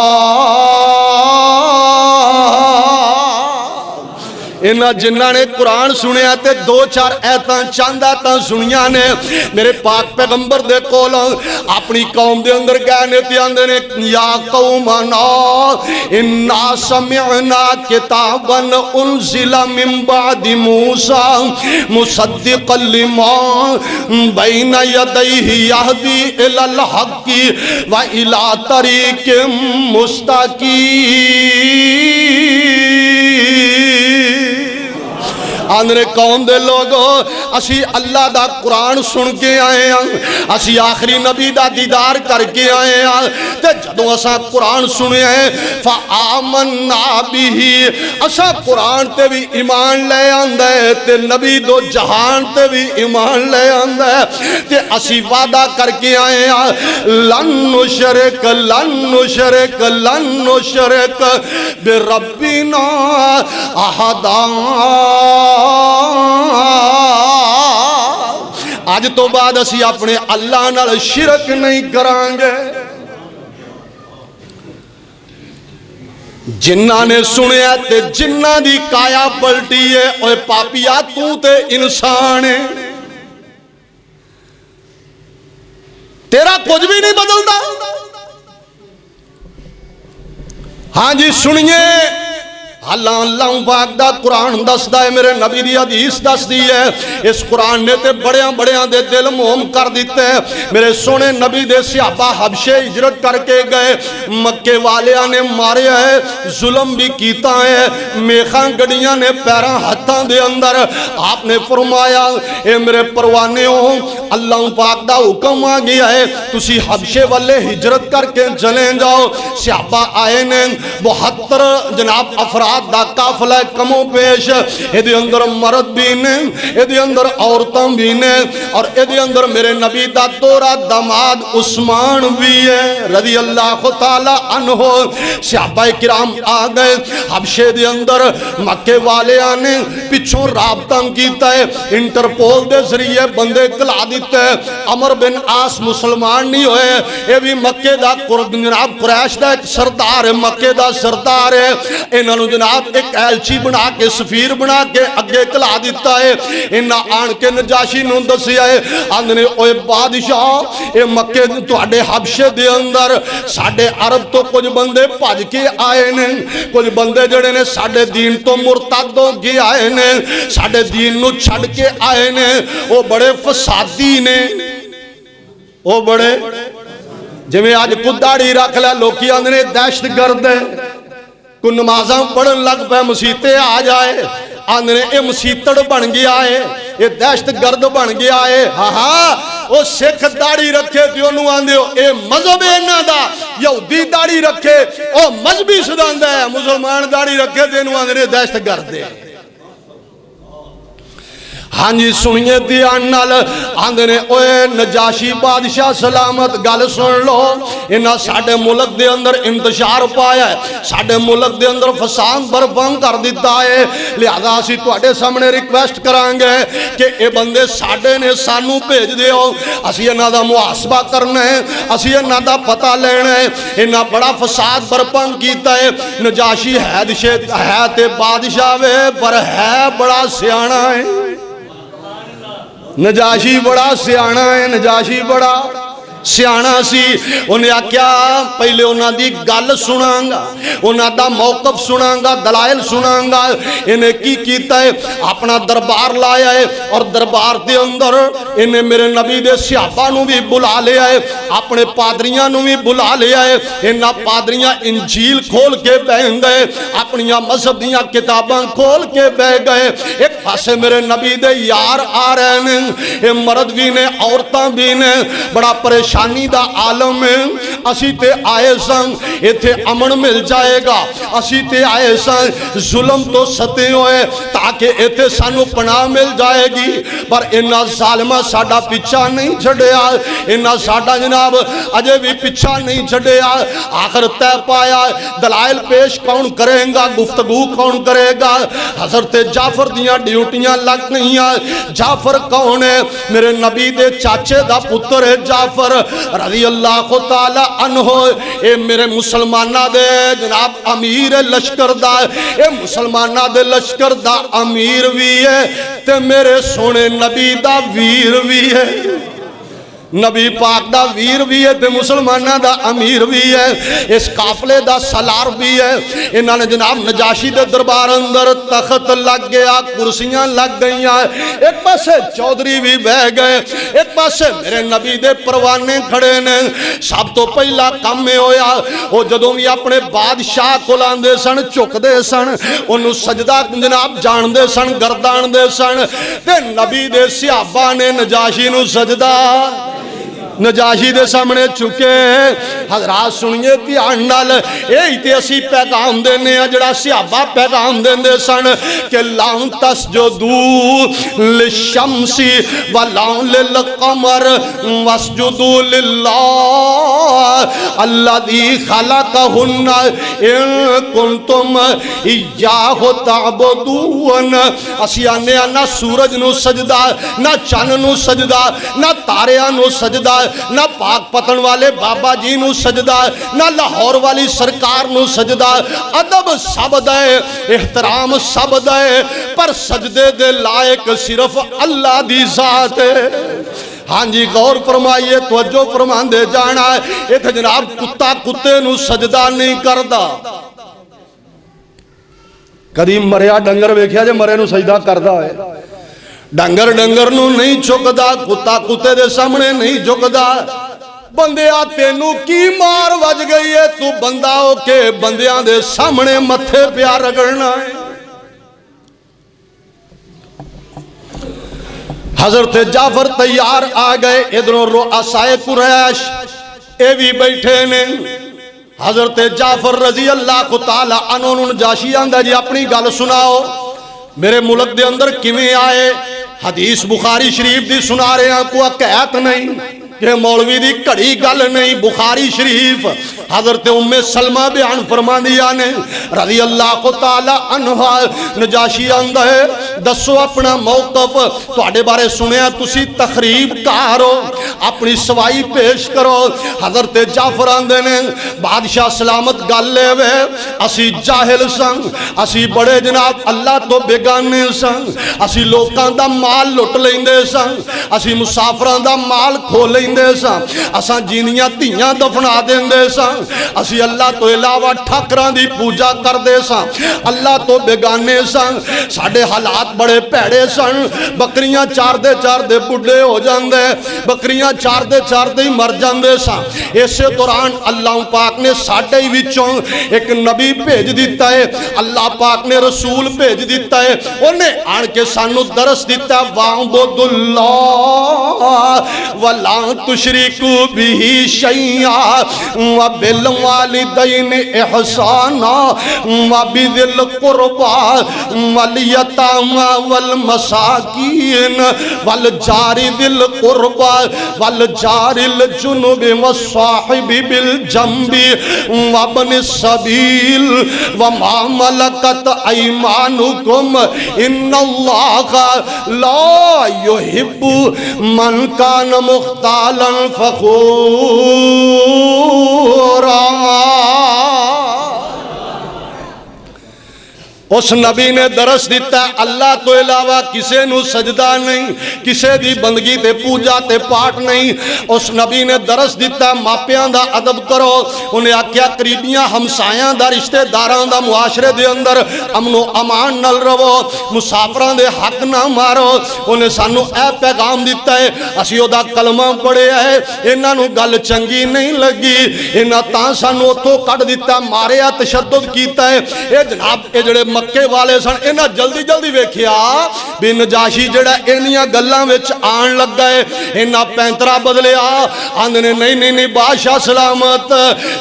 انہاں جنہاں نے قرآن سنیا تے 2-4 ایتاں چاند ایتاں سنیا نے میرے پاک پیغمبر دے کولوں اپنی قوم دے اندر گئے تے آندے نے یا قومنا انا سمعنا کتابا انزل من بعد موسیٰ مصدقا لما بین یدیہ یہدی الی الحق و الی طریق مستقیم. آندرے قوم دے لوگوں اسی اللہ دا قرآن سن کے آئے ہیں, اسی آخری نبی دا دیدار کر کے آئے ہیں, تے جدوں اسا قرآن سنے ہیں فآمنا به اسا قرآن تے بھی ایمان لے آندے تے نبی دو جہان تے بھی ایمان لے آندے تے اسی وعدہ کر کے آئے ہیں لن نشرک بربنا احدا. آج تو بعد اسی اپنے اللہ نال شرک نہیں کرانگے. جنہاں نے سنیا تے جنہاں دی کایا پلٹی ہے, اوے پاپیا تو تے انسان ہے, تیرا کچھ بھی نہیں بدلتا. ہاں جی سنیے, اللہ پاک دا قرآن دس دا ہے, میرے نبی دی حدیث دس دی ہے. اس قرآن نے تے بڑیاں بڑیاں دے دل موم کر دیتے ہیں. میرے سونے نبی دے صحابہ حبشے ہجرت کر کے گئے, مکے والیاں نے مارے ہے, ظلم بھی کیتا ہے, میخاں گڑیاں نے پیراں ہتھاں دے اندر. آپ نے فرمایا اے میرے پروانے ہو, اللہ پاک دا حکم آ گیا ہے تسی حبشے والے ہجرت کر کے چلیں جاؤ. صحابہ آئے نے 72 جناب افراد دا قافلہ کمو پیش, ایدے اندر مرد بھی نے, ایدے اندر عورتاں بھی نے, اور ایدے اندر میرے نبی دا دورہ داماد عثمان بھی ہے رضی اللہ تعالی عنہ. صحابہ کرام آ گئے حبشے دے اندر, مکے والے آنے پچھوں رابطہ کیتا ہے, انٹرپول دے ذریعے بندے کلا دی دیتا ہے. عمر بن عاص مسلمان نہیں ہوئے, یہ بھی مکے دا جناب قریش دا ایک سردار ہے, مکے دا سردار ہے. انہاں نو جناب ایک ایلچی بنا کے سفیر بنا کے اگے کلا دیتا ہے. انہاں آن کے نجاشی نو دسیا ہے, آندنے اوے بادشاہ اے مکے تواڈے حبشے دے اندر ساڈے عرب تو کچھ بندے بھج کے آئے نے, کچھ بندے جڑے نے ساڈے دین تو مرتد ہو کے آئے نے, ساڈے دین نو چھڈ کے آئے نے. وہ بڑے فسادی نے, وہ بڑے جویں اج کو داڑھی رکھ لے لوکی آندنے دہشت گرد ہے, کو نمازاں پڑھن لگ پے مسیتے آ جائے, آندنے اے مسیتڑ بن گیا ہے, اے دہشت گرد بن گیا ہے. ہاں ہاں وہ سکھ داڑھی رکھے تے انہوں آندے ہو اے مذہب انہاں دا, یہودی داڑھی رکھے او مذہبی سداندا ہے, مسلمان داڑھی رکھے تے انہوں آندے دہشت گرد ہے. ہاں جی سنیے دھیان نال, آندنے اوے نجاشی بادشاہ سلامت گل سن لو, انہاں ساڈے ملک دے اندر انتشار پایا ہے, ساڈے ملک دے اندر فساد برپا کر دیتا ہے. لہذا اسی تواڈے سامنے ریکویسٹ کران گے کہ اے بندے ساڈے نے, سانو بھیج دیو, اسی انہاں دا محاسبہ کرنا ہے, اسی انہاں دا پتہ لینا ہے. انہاں بڑا فساد برپا کیتا ہے. نجاشی ہے تے بادشاہ وے پر ہے بڑا سیاںا ہے. نجاشی بڑا سیاںا ہے, نجاشی بڑا سیاںا سی. انہیں آکیا پہلے انہاں دی گل سناں گا, انہاں دا موقف سناں گا, دلائل سناں گا. انہیں کی کیتا ہے, اپنا دربار لایا ہے, اور دربار دے اندر انہیں میرے نبی دے صحابہ نو بھی بلا لیا ہے, اپنے پادریاں نو بھی بلا لیا ہے. انہاں پادریاں انجیل کھول کے بہن گئے, اپنیاں مذہب دیاں کتاباں کھول کے بہ گئے. ایک پاسے میرے نبی دے یار آ رہے ہیں, یہ مرد بھی نے عورتاں بھی نے, بڑا پریشانی دا عالم ہے. اسی تے آئے سن ایتھے امن مل جائے گا, اسی تے آئے سن ظلم تو ستے ہوئے تاکہ ایتھے سانو پناہ مل جائے گی, پر انہاں ظالمہ ساڈا پیچھا نہیں چھڑیا, انہاں ساڈا جناب اجے بھی پیچھا نہیں چھڑیا. آخر طے پایا, دلائل پیش کون کرے گا, گفتگو کون کرے گا. حضرت جعفر دیاں ڈیوٹیاں لگ نہیں ہیں. جعفر کون ہے, میرے نبی دے چاچے دا پتر ہے جعفر رضی اللہ تعالی عنہ. اے میرے مسلمانہ دے جناب امیر لشکر دا, اے مسلمانہ دے لشکر دا امیر بھی ہے تے میرے سونے نبی دا ویر بھی ہے. نبی پاک دا ویر بھی ہے تے مسلمانہ دا امیر بھی ہے, اس قافلے دا سالار بھی ہے. انہاں نے جناب نجاشی دے دربار اندر تخت لگ گیا, کرسیاں لگ گئیاں, ایک پاسے چودھری بھی بہ گئے, ایک پاسے میرے نبی دے پروانے کھڑے نے. سب تو پہلا کام میں ہویا, وہ جدوں بھی اپنے بادشاہ کو لاندے سن چک دے سن, انہوں سجدہ جناب جان دے سن, گردان دے سن, تے نبی دے صحابہ نے نجاشی نو سجدہ نجاشی دے سامنے چکے. حضرات سنیے دھیان نال, یہی تے اسی پیغام دینے ہیں جڑا صحابہ پیغام دیندے سن کہ لَن تَسْجُدُوا لِلشَّمْسِ وَلَن لِلْقَمَرِ وَاسْجُدُوا لِلَّهِ الَّذِي خَلَقَهُنَّ إِن كُنتُمْ إِيَّاهُ تَعْبُدُونَ. اسی آنے نہ سورج نو سجدہ, نہ چن نو سجدہ, نہ تاریاں نو سجدہ, نہ پاک پتن والے بابا جی نو سجدہ, نہ لاہور والی سرکار نو سجدہ. ادب سب دے, احترام سب دے, پر سجدے دے لائق صرف اللہ دی ذات ہے. ہاں جی غور فرمائیے, توجہ فرمان دے جانا ہے. ایک جناب کتا کتے نو سجدہ نہیں کردا. کدی مریا ڈنگر ویکھیا جے مرے نو سجدہ کردا ہے. ڈنگر ڈنگر نو نہیں جھکدا, کتا کتے دے سامنے نہیں جھکدا. بندیاں تینوں کی مار وج گئی ہے, تو بندہ ہو کے بندیاں دے سامنے متھے پیا رگڑنا ہے. حضرت جعفر تیار آ گئے, ادھروں رؤسائے قریش اے بھی بیٹھے نے. حضرت جعفر رضی اللہ تعالی عنہ نجاشی آندا جی اپنی گل سناؤ, میرے ملک دے اندر کیویں آئے. حدیث بخاری شریف دی سنا رہے ہیں, کوئی حکایت نہیں. کہ مولوی دی کڑی گل نہیں، بخاری شریف حضرت ام سلمہ بیان فرماندیاں نے رضی اللہ تعالی عنہا، نجاشی آندا ہے دسو اپنا موقف، تواڈے بارے سنیا تسی تخریب کار ہو، اپنی سوائی پیش کرو۔ حضرت جعفر آندے نے بادشاہ سلامت گل لے وے، اسی جاہل سن، اسی بڑے جناب اللہ تو بیگانے سن، اسی لوکاں دا مال لٹ لیندے سن، اسی مسافران دا مال کھو لیندے سن، اساں جینیاں تیاں دفنا دیندے سن، اسی اللہ تو علاوہ ٹھاکراں دی پوجا کردے سن، اللہ تو بیگانے سن، ساڈے حالات بڑے پیڑے سن، بکریاں چار دے بڈھے ہو جاندے، بکریاں چار دے ہی مر جاندے سن۔ اسے دوران اللہ پاک نے ساڈے وچوں ایک نبی بھیج دیتا ہے، اللہ پاک نے رسول بھیج دیتا ہے، انہیں آن کے سانو درس دیتا ہے وَعْبُدُ اللَّهَ وَلَا تُشْرِكُوا بِهِ شَيْئًا وَبِالْوَالِدَيْنِ إِحْسَانًا وَبِذِي الْقُرْبَى وَالْيَتَامَى وَالْمَسَاكِينِ وَالْجَارِ ذِي الْقُرْبَى وَالْجَارِ الْجُنُبِ وَالصَّاحِبِ بِالْجَنبِ وَابْنِ السَّبِيلِ وَمَا مَلَكَتْ أَيْمَانُكُمْ إِنَّ اللَّهَ لَا يُحِبُّ مَنْ كَانَ مُخْتَالًا فَخُورًا۔ اس نبی نے درس دیتا ہے اللہ تو علاوہ کسے نو سجدہ نہیں، کسے دی بندگی تے پوجا تے پاٹ نہیں۔ اس نبی نے درس دیتا ہے ماپیاں دا ادب کرو، انہیں آکھیا قریبیاں ہمسایاں دا رشتہ داران دا معاشرے دے اندر امن و امان نل رہو، مسافران دے حق نہ مارو۔ انہیں سانو اے پیغام دیتا ہے، اسی او دا کلمہ پڑھے ہے، انہاں نو گل چنگی نہیں لگی، انہاں تاں سانو اتھو کٹ دیتا ہے، ماریا تشدد کیتا ہے۔ اے جناب اے جڑے مکے والے سن، انہاں جلدی جلدی ویکھیا بھی نجاشی جڑا انہیاں گلاں وچ آن لگ گئے، انہاں پینترا بدلیا، آندنے نہیں بادشاہ سلامت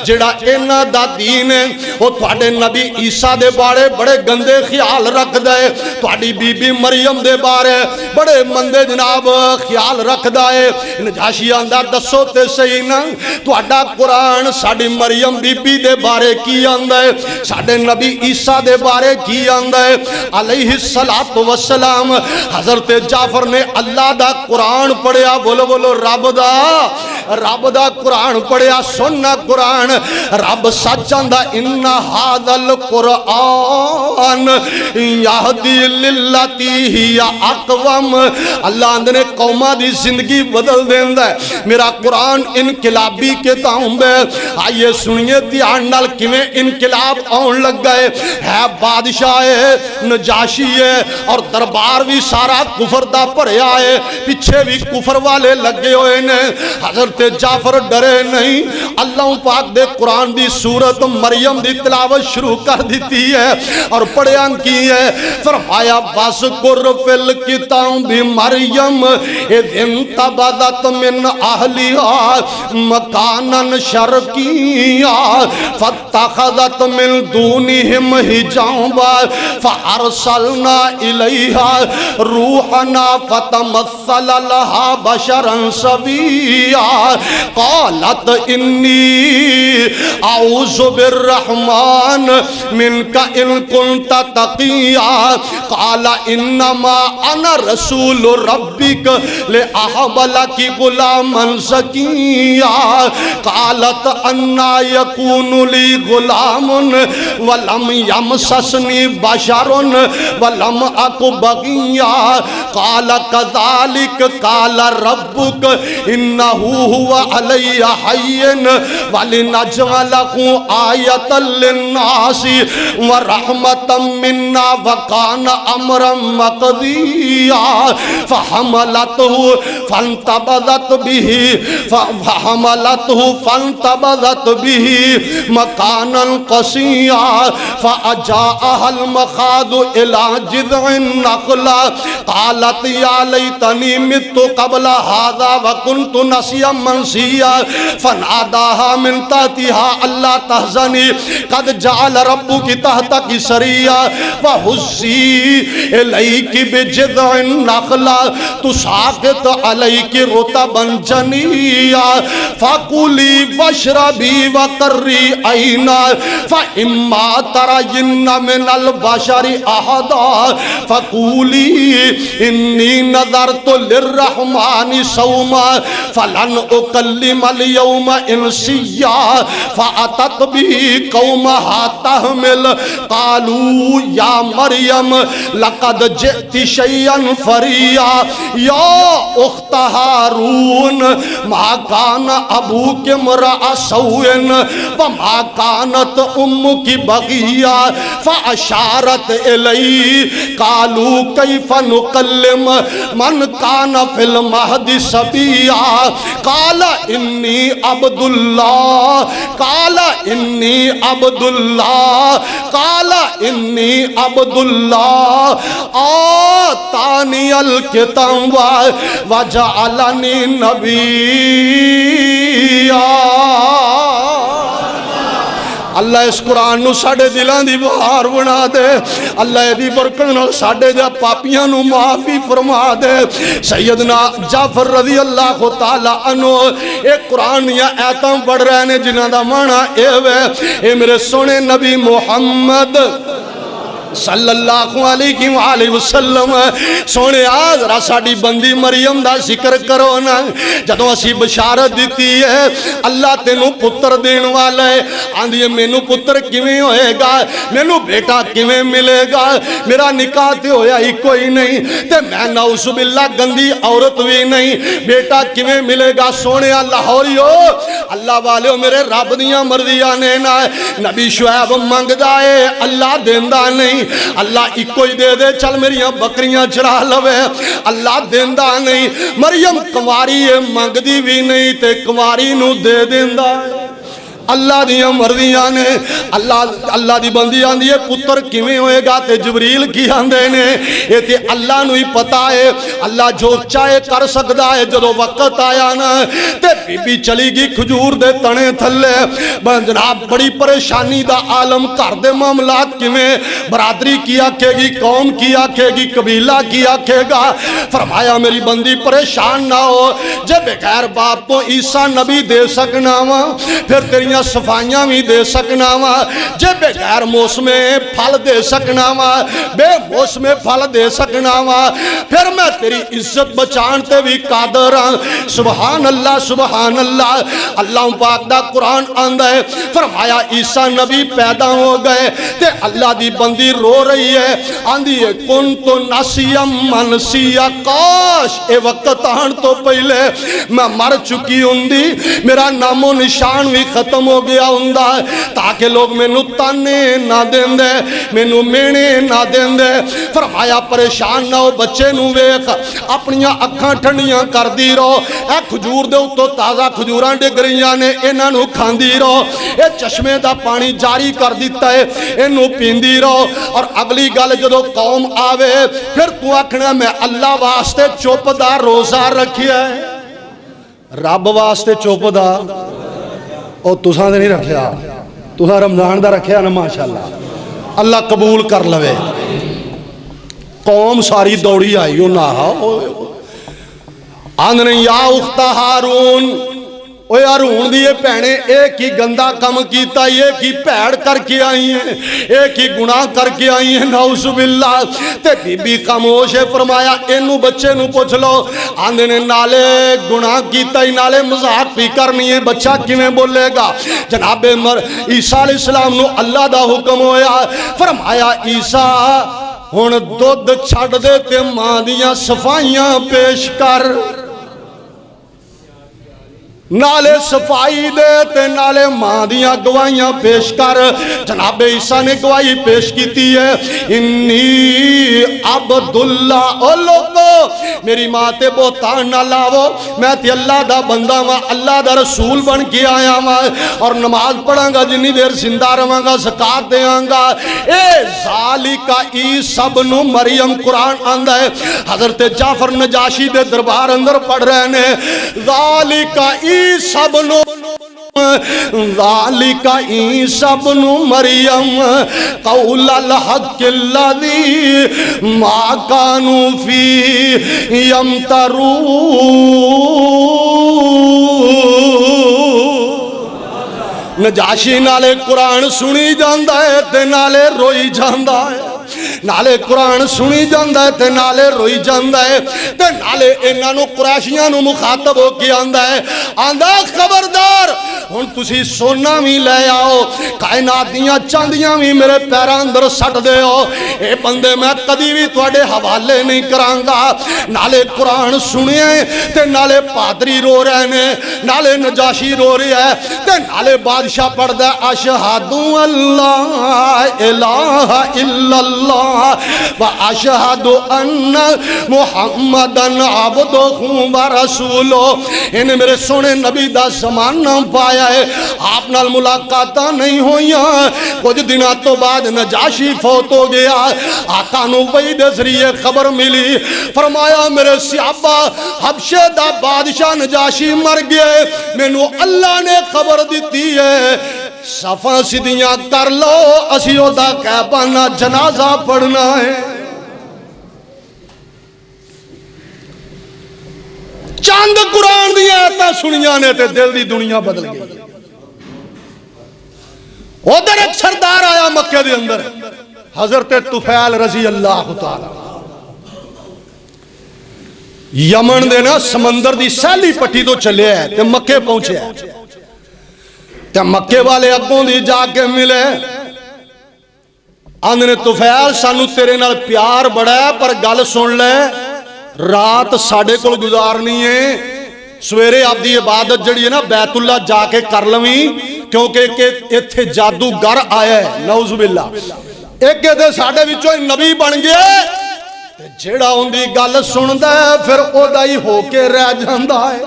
جڑا انہاں دا دین ہے وہ تواڈے نبی عیسیٰ دے بارے بڑے گندے خیال رکھ دے، تواڈی بی بی مریم دے بارے بڑے مندے جناب خیال رکھ دے۔ نجاشی آندا دسو تے صحیح نا تواڈا قرآن ساڈی مریم بی بی دے بارے کی آندا ہے، ساڈے نبی عیسیٰ دے بارے کی آندا ہے علیہ السلام۔ حضرت جعفر نے اللہ دا قرآن پڑھیا، بولو بولو رب دا قرآن پڑھیا، سننا قرآن، رب سچ آندا ان ھذا القرآن یہدی للتی ہی اقوم، اللہ آندے نے قوماں دی زندگی بدل دیندا ہے، میرا قرآن انقلابی کتاب ہے۔ آئیے سنیے دھیان نال کیویں انقلاب آن لگ گئے، ہے بادشاہ ہے، نجاشی ہے، اور دربار بھی سارا کفر دا پڑھیا ہے، پیچھے بھی کفر والے لگے ہوئے نے۔ حضرت جعفر ڈرے نہیں، اللہ پاک دے قرآن دی سورت مریم دی تلاوت شروع کر دیتی ہے، اور پڑھیا کی ہے، فرمایا وَاذْكُرْ فِي الْكِتَابِ مَرْيَمَ اِذْ انتبذت من أهلها مكانا شرقيا فاتخذت من دونهم حجابا فأرسلنا إليها روحنا فتمثل لها بشرا سويا قالت إني أعوذ بالرحمن منك إن كنت تقيا قال إنما أنا رسول ربك لأهب لك غلاما زكيا قالت أنا يكون لي غلام ولم يمسسني بشر ولم أك بغيا قال كذلك قال ربك إنه هو علي حين ولنجعله آية للناس ورحمة منا وكان أمرا مقضيا فحملته فانتبذت به مكانا قصيا فأجاءها المخاض الى جذع النخلہ قالت یا لیتنی مت قبل هذا وكنت نسیا منسیا فناداها من تحتها الا تحزنی قد جعل ربک تحتک سریا وحزی الیک بجذع النخلہ تساقط علیک رطبا جنیا فکلی واشربی وقری عینا فاما ترین من البشر احدا فقولی انی نظرت للرحمن صوما فلن اکلم اليوم انسیا فاتت به قومها تحمل قالوا یا مریم لقد جئت شیئا فریا یا اخت ہارون ما کان ابوک امرأ سوء وما كانت امك بغيا فاشارت الی قالوا كيف نكلم من كان في المهد صبيا قال اني عبد الله قال اني عبد الله قال اني عبد الله آتاني الكتاب وجعلني نبيا اللہ اس قرآن نو ساڑے دلان دی بہار بنا دے اللہ دی برکت نو ساڑے دے پاپیاں نو معافی فرما دے سیدنا جعفر رضی اللہ تعالی عنہ ایک قرآن یا ایتاں پڑھ رہے ہیں جنہ دا معنی اے میرے سونے نبی محمد صلی اللہ علیہ وآلہ وسلم سونے ذرا ساڑی بندی مریم دا ذکر کرو نا جدوں اسی بشارت دیتی ہے اللہ تینوں پتر دین والا ہے آندھی مینوں پتر کیویں ہوئے گا مینوں بیٹا کیویں ملے گا میرا نکاح تے ہویا ہی کوئی نہیں تے میں نعوذ باللہ گندی عورت بھی نہیں بیٹا کیویں ملے گا سونے لاہوریو اللہ والے میرے رب دیاں مرضیاں نے نا نبی شعیب منگ جائے اللہ دیندہ نہیں اللہ ایک کوئی دے دے چل میریاں بکریاں چرا لوے اللہ دیندہ نہیں مریم کماری منگ دی بھی نہیں تے کماری نو دے دیندہ اللہ دیاں مرضیاں نے اللہ دی بندی آندھی ہے پتر کیویں ہوئے گا تے جبریل کی آندھے نے یہ تے اللہ نو ہی پتا ہے اللہ جو چاہے کر سکتا ہے جدو وقت آیا نا تے بی بی چلی گی کھجور دے تنے تھلے جناب بڑی پریشانی دا عالم کر دے معاملات کیویں برادری کی آکھے گی قوم کی آکھے گی قبیلہ کی آکھے گا فرمایا میری بندی پریشان نہ ہو جب بغیر باپ تو عیسیٰ نبی دے سکنا وا پھر تیریاں صفائیاں بھی دے سکنا وا جے بغیر موسم پھل دے سکنا وا بے موسم پھل دے سکنا وا پھر میں تیری عزت بچانتے بھی قادر ہاں سبحان اللہ اللہ پاک دا قرآن آندہ ہے فرمایا عیسیٰ نبی پیدا ہو گئے تے اللہ دی بندی رو رہی ہے آندھی ہے کن تو نسیم منسیہ کاش اے وقت آن تو پہلے میں مر چکی ہوں دی میرا نام و نشان بھی ختم ہو گیا ہوندا تاکہ لوگ میں نو تانے نہ دیں دے میں نو مینے نہ دیں دے فرمایا پریشان نہ ہو بچے نو ویخ اپنیاں اکھاں ٹھنڈیاں کر دی رہو اے کھجور دے تو تازہ کھجوراں ڈگریاں نے انہاں نو کھان دی رہو اے چشمے دا پانی جاری کر دیتا ہے انہوں پیندی رہو اور اگلی گل جدو قوم آوے پھر تو آکھنا میں اللہ واسطے چوپ دا روزہ رکھیا ہے رب واسطے چوپ دا اور تساں دے نہیں رکھیا تساں رمضان دا رکھیا نا ماشاءاللہ اللہ قبول کر لوے قوم ساری دوڑی آئی نہ آندھنے یا اخت ہارون اوے ہارون دیئے پہنے ایک ہی گندہ کم کیتا ایک ہی پیڑ کر کے آئی ہیں ایک ہی گناہ کر کے آئی ہیں نعوذ باللہ تے بی بی خاموش ہے فرمایا اینو بچے نو پوچھ لو آندھنے نالے گناہ کیتا ہی نالے مذاق بھی کرنی ہے بچہ کیویں بولے گا جناب عیسیٰ علیہ السلام نو اللہ دا حکم ہویا فرمایا عیسیٰ ہن دودھ چھڑ دے تے ماں دیاں صفائیاں پیش کر نالے صفائی دے تے نالے ماں دیاں گواہیاں پیش کر. جناب عیسیٰ نے گواہی پیش کیتی ہے انی عبداللہ. او لوگو میری ماں تے بہتان نہ لاؤ, میں تے اللہ دا بندہ وا, اللہ دا رسول بن کے آیا وا, اور نماز پڑھاں گا جنی دیر زندہ رہاں گا, زکات دیاں گا. اے ذالک عیسی ابن مریم قرآن آندا ہے. حضرت جعفر نجاشی دے دربار اندر پڑھ رہے نے ذالک عیسی ابن ذالک عیسی ابن مریم قول الحق الذی ما کانوا فیہ یمترون. نجاشی نالے قرآن سنی جاندہ ہے تے نالے روئی جاندہ ہے, نالے قرآن سنی جاندہ ہے تے نالے روئی جاندہ ہے, تے نالے انہاں نو قریشیاں نو مخاطب ہو کے آندہ ہے, آندہ خبردار ہن تسی سونا بھی لے آؤ, کائنات دیاں چاندیاں بھی میرے پیراں اندر سٹ دے ہو, اے بندے میں کدی بھی تواڈے حوالے نہیں کرانگا. نالے قرآن سنے تے نالے پادری رو رہے نے, نالے نجاشی رو رہے ہے, تے نالے بادشاہ پڑھ دے اشہد اللہ الہ الا اللہ و اشہد ان محمدن عبدہ و رسولہ. انہیں میرے سونے نبی دا زمان نہ پایا ہے, آپ نال ملاقاتاں نہیں ہویاں. کچھ دنوں تو بعد نجاشی فوت ہو گیا, آقا نو وحی دے ذریعے خبر ملی, فرمایا میرے صحابہ حبشے دا بادشاہ نجاشی مر گئے, مینوں اللہ نے خبر دیتی ہے, صفاں سیدھیاں کر لو, اسی او دا کعبانہ جنازہ پڑھنا ہے. چاند قرآن دی آیتاں سنیاں نے تے دل دی دنیا بدل گئی. ادھر ایک سردار آیا مکے دے اندر, حضرت طفیل رضی اللہ تعالی, یمن دے نا سمندر دی سیلی پٹی تو چلے ہے تے مکے پہنچے ہے, تے مکے والے اگوں دی جا کے ملے, آندھنے طفیل سانو تیرے نال پیار بڑا ہے پر گل سن لے, رات ساڑھے کل گزارنی ہے, سویرے آپ دی عبادت جڑی ہے نا بیت اللہ جا کے کر لویں, کیونکہ ایتھے جادوگر آیا ہے, نعوذ باللہ. ایک کہتے ساڑھے وچوں نبی بن گئے, جیڑا ان دی گل سندا ہے پھر او دائی ہو کے رہ جاندہ ہے.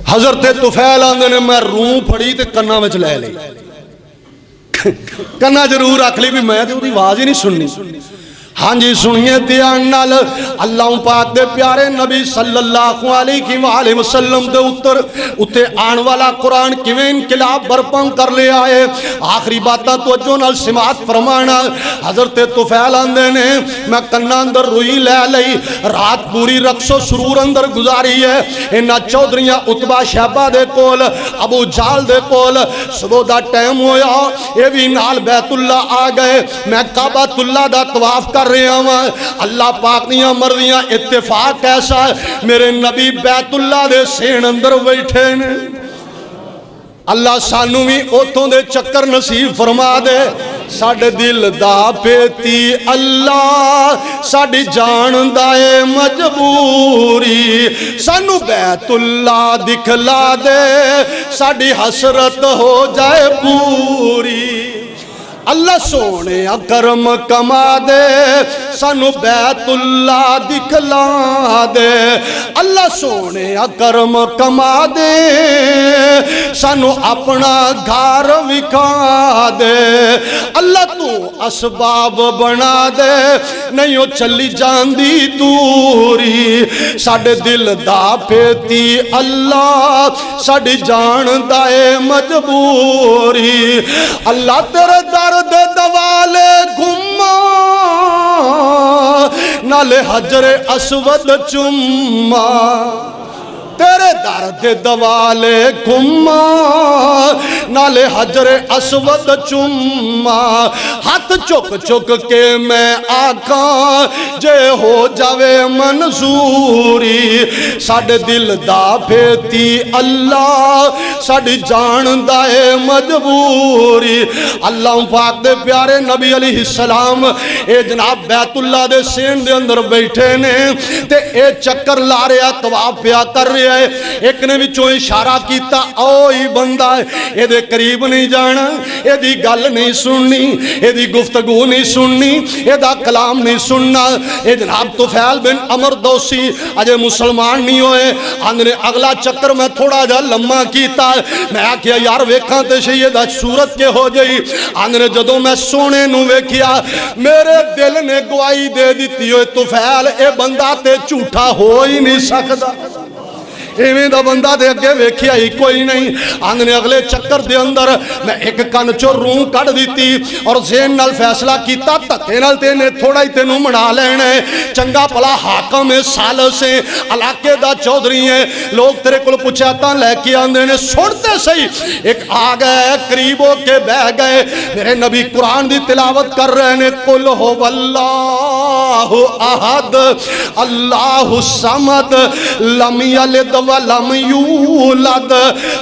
حضرت طفیل آندے نے میں روح پھڑی تے کناں وچ لے لئی, کناں ضرور رکھ لی بھی میں تے اودی آواز ہی نہیں سننی. ہاں جی سنیے دھیان نال, اللہ پاک دے پیارے نبی صلی اللہ علیہ وآلہ وسلم دے اتے آن والا قرآن کیویں انقلاب برپا کر لے آئے. آخری باتاں توجہ نال سماعت فرمانا. حضرت طفیل آندے نے میں کناں اندر روئی لے لئی, رات پوری رقص و سرور اندر گزاری ہے. انہاں چودھریاں عتبہ شہبہ دے کول, ابو جہل دے کول, صبح دا ٹائم ہویا, اے بھی نال بیت اللہ آ گئے. میں کعبۃ اللہ دا طواف کر رہے ہوں, اللہ پاک دیاں مرضیاں اتفاق ایسا ہے میرے نبی بیت اللہ دے سین اندر بیٹھے نے. اللہ سانو بھی اوتھوں دے چکر نصیب فرما دے. ساڑھے دل دا پیتی اللہ, ساڑھی جان دائے مجبوری, سانو بیت اللہ دکھلا دے, ساڑھی حسرت ہو جائے پوری. اللہ سونے کرم کما دے, سانو بیت اللہ دکھلا دے. اللہ سونے کرم کما دے, سانو اپنا گھر وکھا دے. اللہ تو اسباب بنا دے, نہیں ہو چلی جاندی دوری. ساڑھے دل دا پیتی اللہ, ساڑھی جان دائے مجبوری. اللہ تیرے در دے دوالے گھما, نالے حجر اسود چما, تیرے در دے دوالے گھما نالے حجر اسود چما ہاتھ چک چک کے میں آکاں جے ہو جاوے منظوری ساڑے دل دا پھیتی اللہ ساڑی جان دائے مجبوری اللہ پاک دے پیارے نبی علیہ السلام اے جناب بیت اللہ دے سین دے اندر بیٹھے نے تے اے چکر لا رہا طواف پیا کر رہا ہے ایک نے بھی چوئی اشارہ کیتا اوئی بندہ اے دے قریب نہیں جانا اے دی گل نہیں سننی اے دی گفتگو نہیں سننی اے دا کلام نہیں سننا اے جناب طفیل بن عمر دوسی اجے مسلمان نہیں ہوئے آندھنے اگلا چکر میں تھوڑا جا لمحہ کیتا میں آکھیا یار ویکھاں تے شیدہ صورت کے ہو جائی آندھنے جدوں میں سونے نو ویکھیا میرے دل نے گواہی دے دیتی ہوئے طفیل اے بندہ تے جھوٹا ہو ہی نہیں سکتا ایویں دا بندہ دے اگے ویکھیا ہی کوئی نہیں آندھنے اگلے چکر دے اندر میں ایک کن چو روح کٹ دیتی اور ذہن نال فیصلہ کیتا تکے نال تینے تھوڑا ہی تینوں منا لینا ہے چنگا پلا حاکم سالس سے علاقے دا چودھری ہیں لوگ تیرے کل پچھاتا لے کے آندھے نے سنتے سہی ایک آگئے قریب ہو کے بہ گئے میرے نبی قرآن دی تلاوت کر رہے نے قل ہو واللہ احد اللہ الصمد لم یلد ولم یولد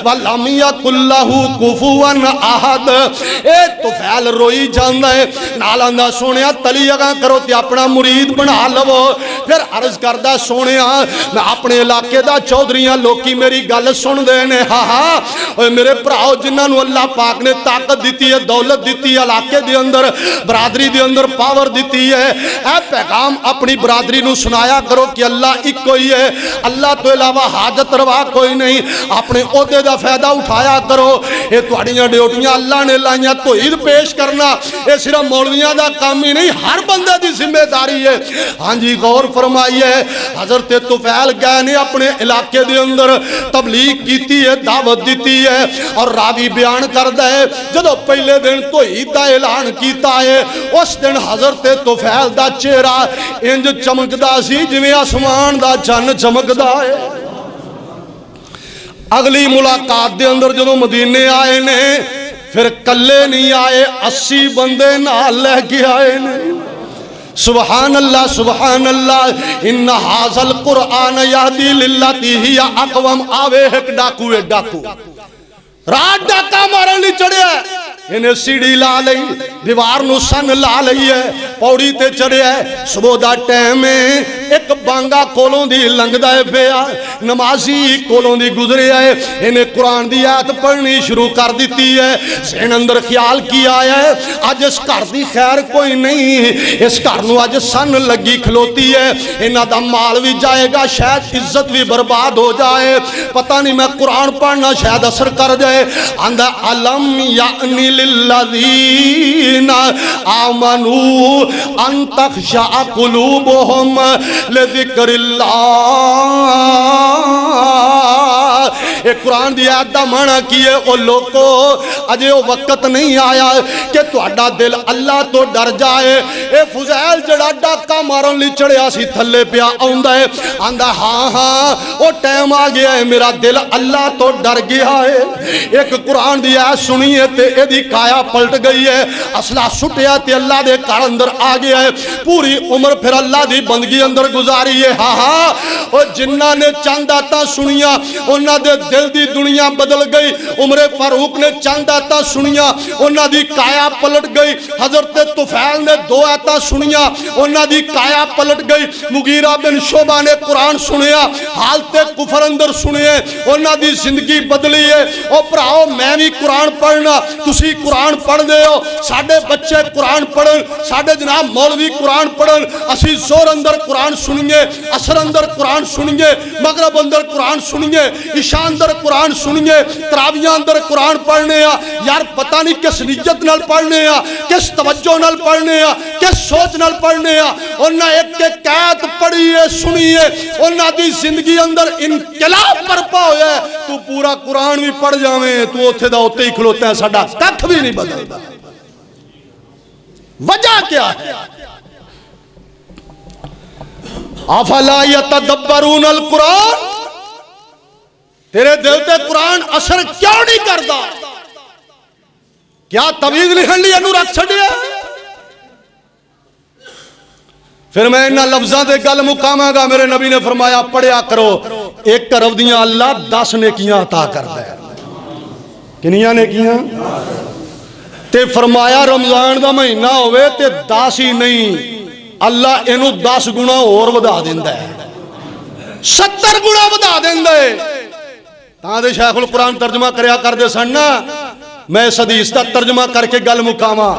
ولم یکن لہ کفوا احد اے طفیل روئی جاندہ ہے نالاندہ سونیا تلی اگاں کرو تی اپنا مرید بنا لو پھر عرض کردہ سونیا میں اپنے علاقے دا چودھریاں لوکی میری گل سن دینے ہاں میرے پراؤ جنہاں نو اللہ پاک نے طاقت دیتی ہے دولت دیتی ہے علاقے دے اندر برادری دے اندر پاور دیتی ہے اے پیغام اپنی برادری نو سنایا کرو کہ اللہ ایک کوئی ہے اللہ تو علاوہ حاجت روا کوئی نہیں اپنے عہدے دا فائدہ اٹھایا کرو یہ تواڈیاں ڈیوٹیاں اللہ نے لائیاں توحید پیش کرنا یہ صرف مولویاں دا کام ہی نہیں ہر بندے دی ذمہ داری ہے ہاں جی غور فرمائیے حضرت طفیل گئے نے اپنے علاقے دے اندر تبلیغ کیتی ہے دعوت دیتی ہے اور راوی بیان کردہ ہے جدو پہلے دن توحید دا اعلان کیتا ہے اس دن حضرت طفیل دا چہرہ انج چمکدا سی جویں آسمان دا چن چمکدا ہے اگلی ملاقات دے اندر جدو مدینے آئے نے پھر کلے نہیں آئے 80 بندے نال لے کے آئے نے سبحان اللہ ان ھذا القرآن یہدی للتی ہی اقوم آوے ایک ڈاکو رات ڈاکا مارن لی چڑھے ہے انہیں سیڑھی لا لئی دیوار نو سن لا لئی ہے پوڑی تے چڑھے ہے صبح دا ٹائم ہے ایک بانگا کولوں دی لنگ دائے پیا نمازی کولوں دی گزرے ہے انہیں قرآن دی آیت پڑھنی شروع کر دیتی ہے ذہن اندر خیال کیا ہے آج اس گھر دی خیر کوئی نہیں اس گھر نو آج سن لگی کھلوتی ہے انہاں دا مال بھی جائے گا شاید عزت بھی برباد ہو جائے پتہ نہیں میں قرآن پڑھنا شاید اثر کر جائے اندھا علم یعنی للذین آمنوا ان تخشع قلوبهم لذکر اللہ ایک قرآن دی آیت دا معنی کیے او لوگو اجے او وقت نہیں آیا کہ تہاڈا دل اللہ تو ڈر جائے اے فضیل جڑا ڈاکا مارن لی چڑھیا سی تھلے پیا آندا ہے آندا ہاں او ٹائم آ گیا ہے میرا دل اللہ تو ڈر گیا ہے ایک قرآن دی آیت سنیے تے اے دی کایا پلٹ گئی ہے اسلحہ سٹیا تے اللہ دے کار اندر آ گیا ہے پوری عمر پھر اللہ دی بندگی اندر گزاری ہے ہاں او جنہ نے چند آتا سنیا انہاں دے دل دی دنیا بدل گئی عمر فاروق نے چند آتا سنیا انہاں دی کایا پلٹ گئی حضرت طفیل نے 2 آتا سنیا انہاں دی کایا پلٹ گئی مغیرہ بن شعبہ نے قرآن سنیا حالت کفر اندر سنیے انہاں دی زندگی بدلی ہے او پراؤ میں بھی قرآن پڑھنا تسی قرآن پڑھ دے ہو ساڑھے بچے قرآن پڑھن ساڑھے جناب مولوی قرآن پڑھن اسی زور اندر قرآن سنیے اثر اندر قرآن سنیے مغرب اندر قرآن سنیے عشاء اندر قرآن سنیے تراویاں اندر قرآن پڑھنے ہیں یار پتہ نہیں کس نیت نال پڑھنے ہیں کس توجہ نال پڑھنے ہیں کس سوچ نال پڑھنے ہیں انہاں ایک کے قید پڑھیے سنیے انہاں دی زندگی اندر انقلاب برپا ہویا ہے تو پورا قرآن بھی پڑھ جاویں تو اوتھے دا اوتے ہی کھلوتے ہیں ساڈا ککھ بھی نہیں بدلدا وجہ کیا ہے افلا یتدبرون القرآن تیرے دل تے قرآن اثر کیوں نہیں کردا؟ کیا تویز لکھن لی انہوں رکھ چھڑیا؟ پھر میں انہا لفظاں دے گل مقامہ گا. میرے نبی نے فرمایا پڑھیا کرو ایک طرف دیاں اللہ 10 نیکیاں عطا کر دے. کنیاں نیکیاں؟ تے فرمایا رمضان دا مہینہ ہوئے تے 10 ہی نہیں، اللہ انہوں 10 گنا اور ودا دیندہ ہے، 70 گنا ودا دیندہ ہے. تاں دے شیخ القرآن ترجمہ کریا کر دے سننا، میں اس حدیث دا ترجمہ کر کے گل مقامہ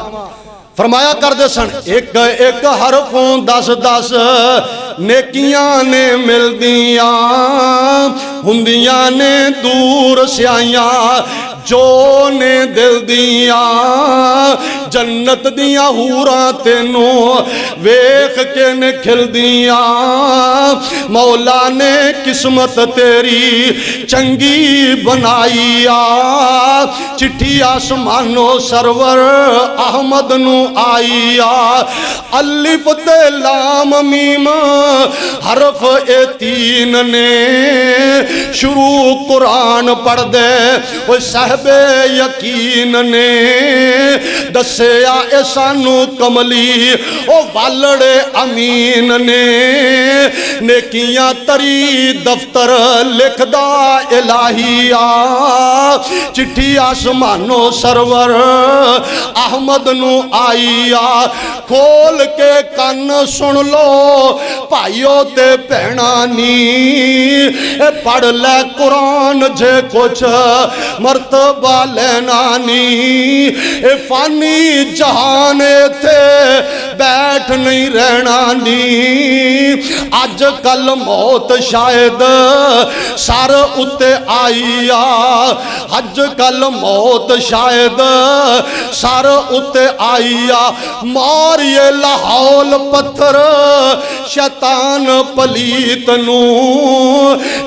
فرمایا کر دے سن. ایک ایک حرفوں 10 نیکیاں نے مل دیاں، ہندیاں نے دور سے آئیاں، جو نے دل دیاں جنت دیاں حوراں تینوں ویکھ کے نے کھل دیاں. مولا نے قسمت تیری چنگی بنائی آ، چٹھی آسمانو سرور احمد نو آئی آ. الف تے لام میم حرف اے 3 نے شروع قرآن پڑھ دے وہ صاحب یقین نے دسیا اے سانو کملی او والڑے امین نے. نیکیاں تری دفتر لکھ دا الہی آ، چٹھی آسمانو سرور احمد نو آئی آ. کھول کے کن سن لو بھائیو تے بہنانی، اے پڑھ لے قرآن جے کچھ مرتبہ لینانی. اے فانی جہان تھے بیٹھ نہیں رہنا نی، آج کل موت شاید سار اتے آئی آ، آج کل موت شاید سار اتے آئی آ. مار یہ لاہول پتھر شیطان پلیت نو،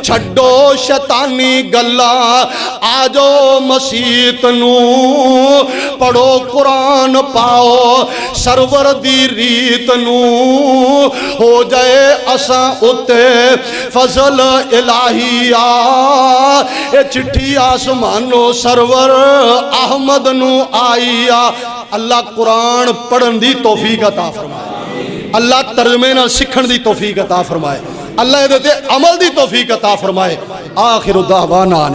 چھڈو شیطانی گلا آجو مسیت نو. پڑھو قرآن پاؤ سرور دی ریت نو، ہو جائے اساں اتے فضل الہی آ. اے چٹھی آسمانو سرور احمد نو آئی آ. اللہ قرآن پڑھن دی توفیق عطا فرمائے، اللہ ترجمے نہ سکھن دی توفیق عطا فرمائے، اللہ ادھے عمل دی توفیق عطا فرمائے. آخر دعوانا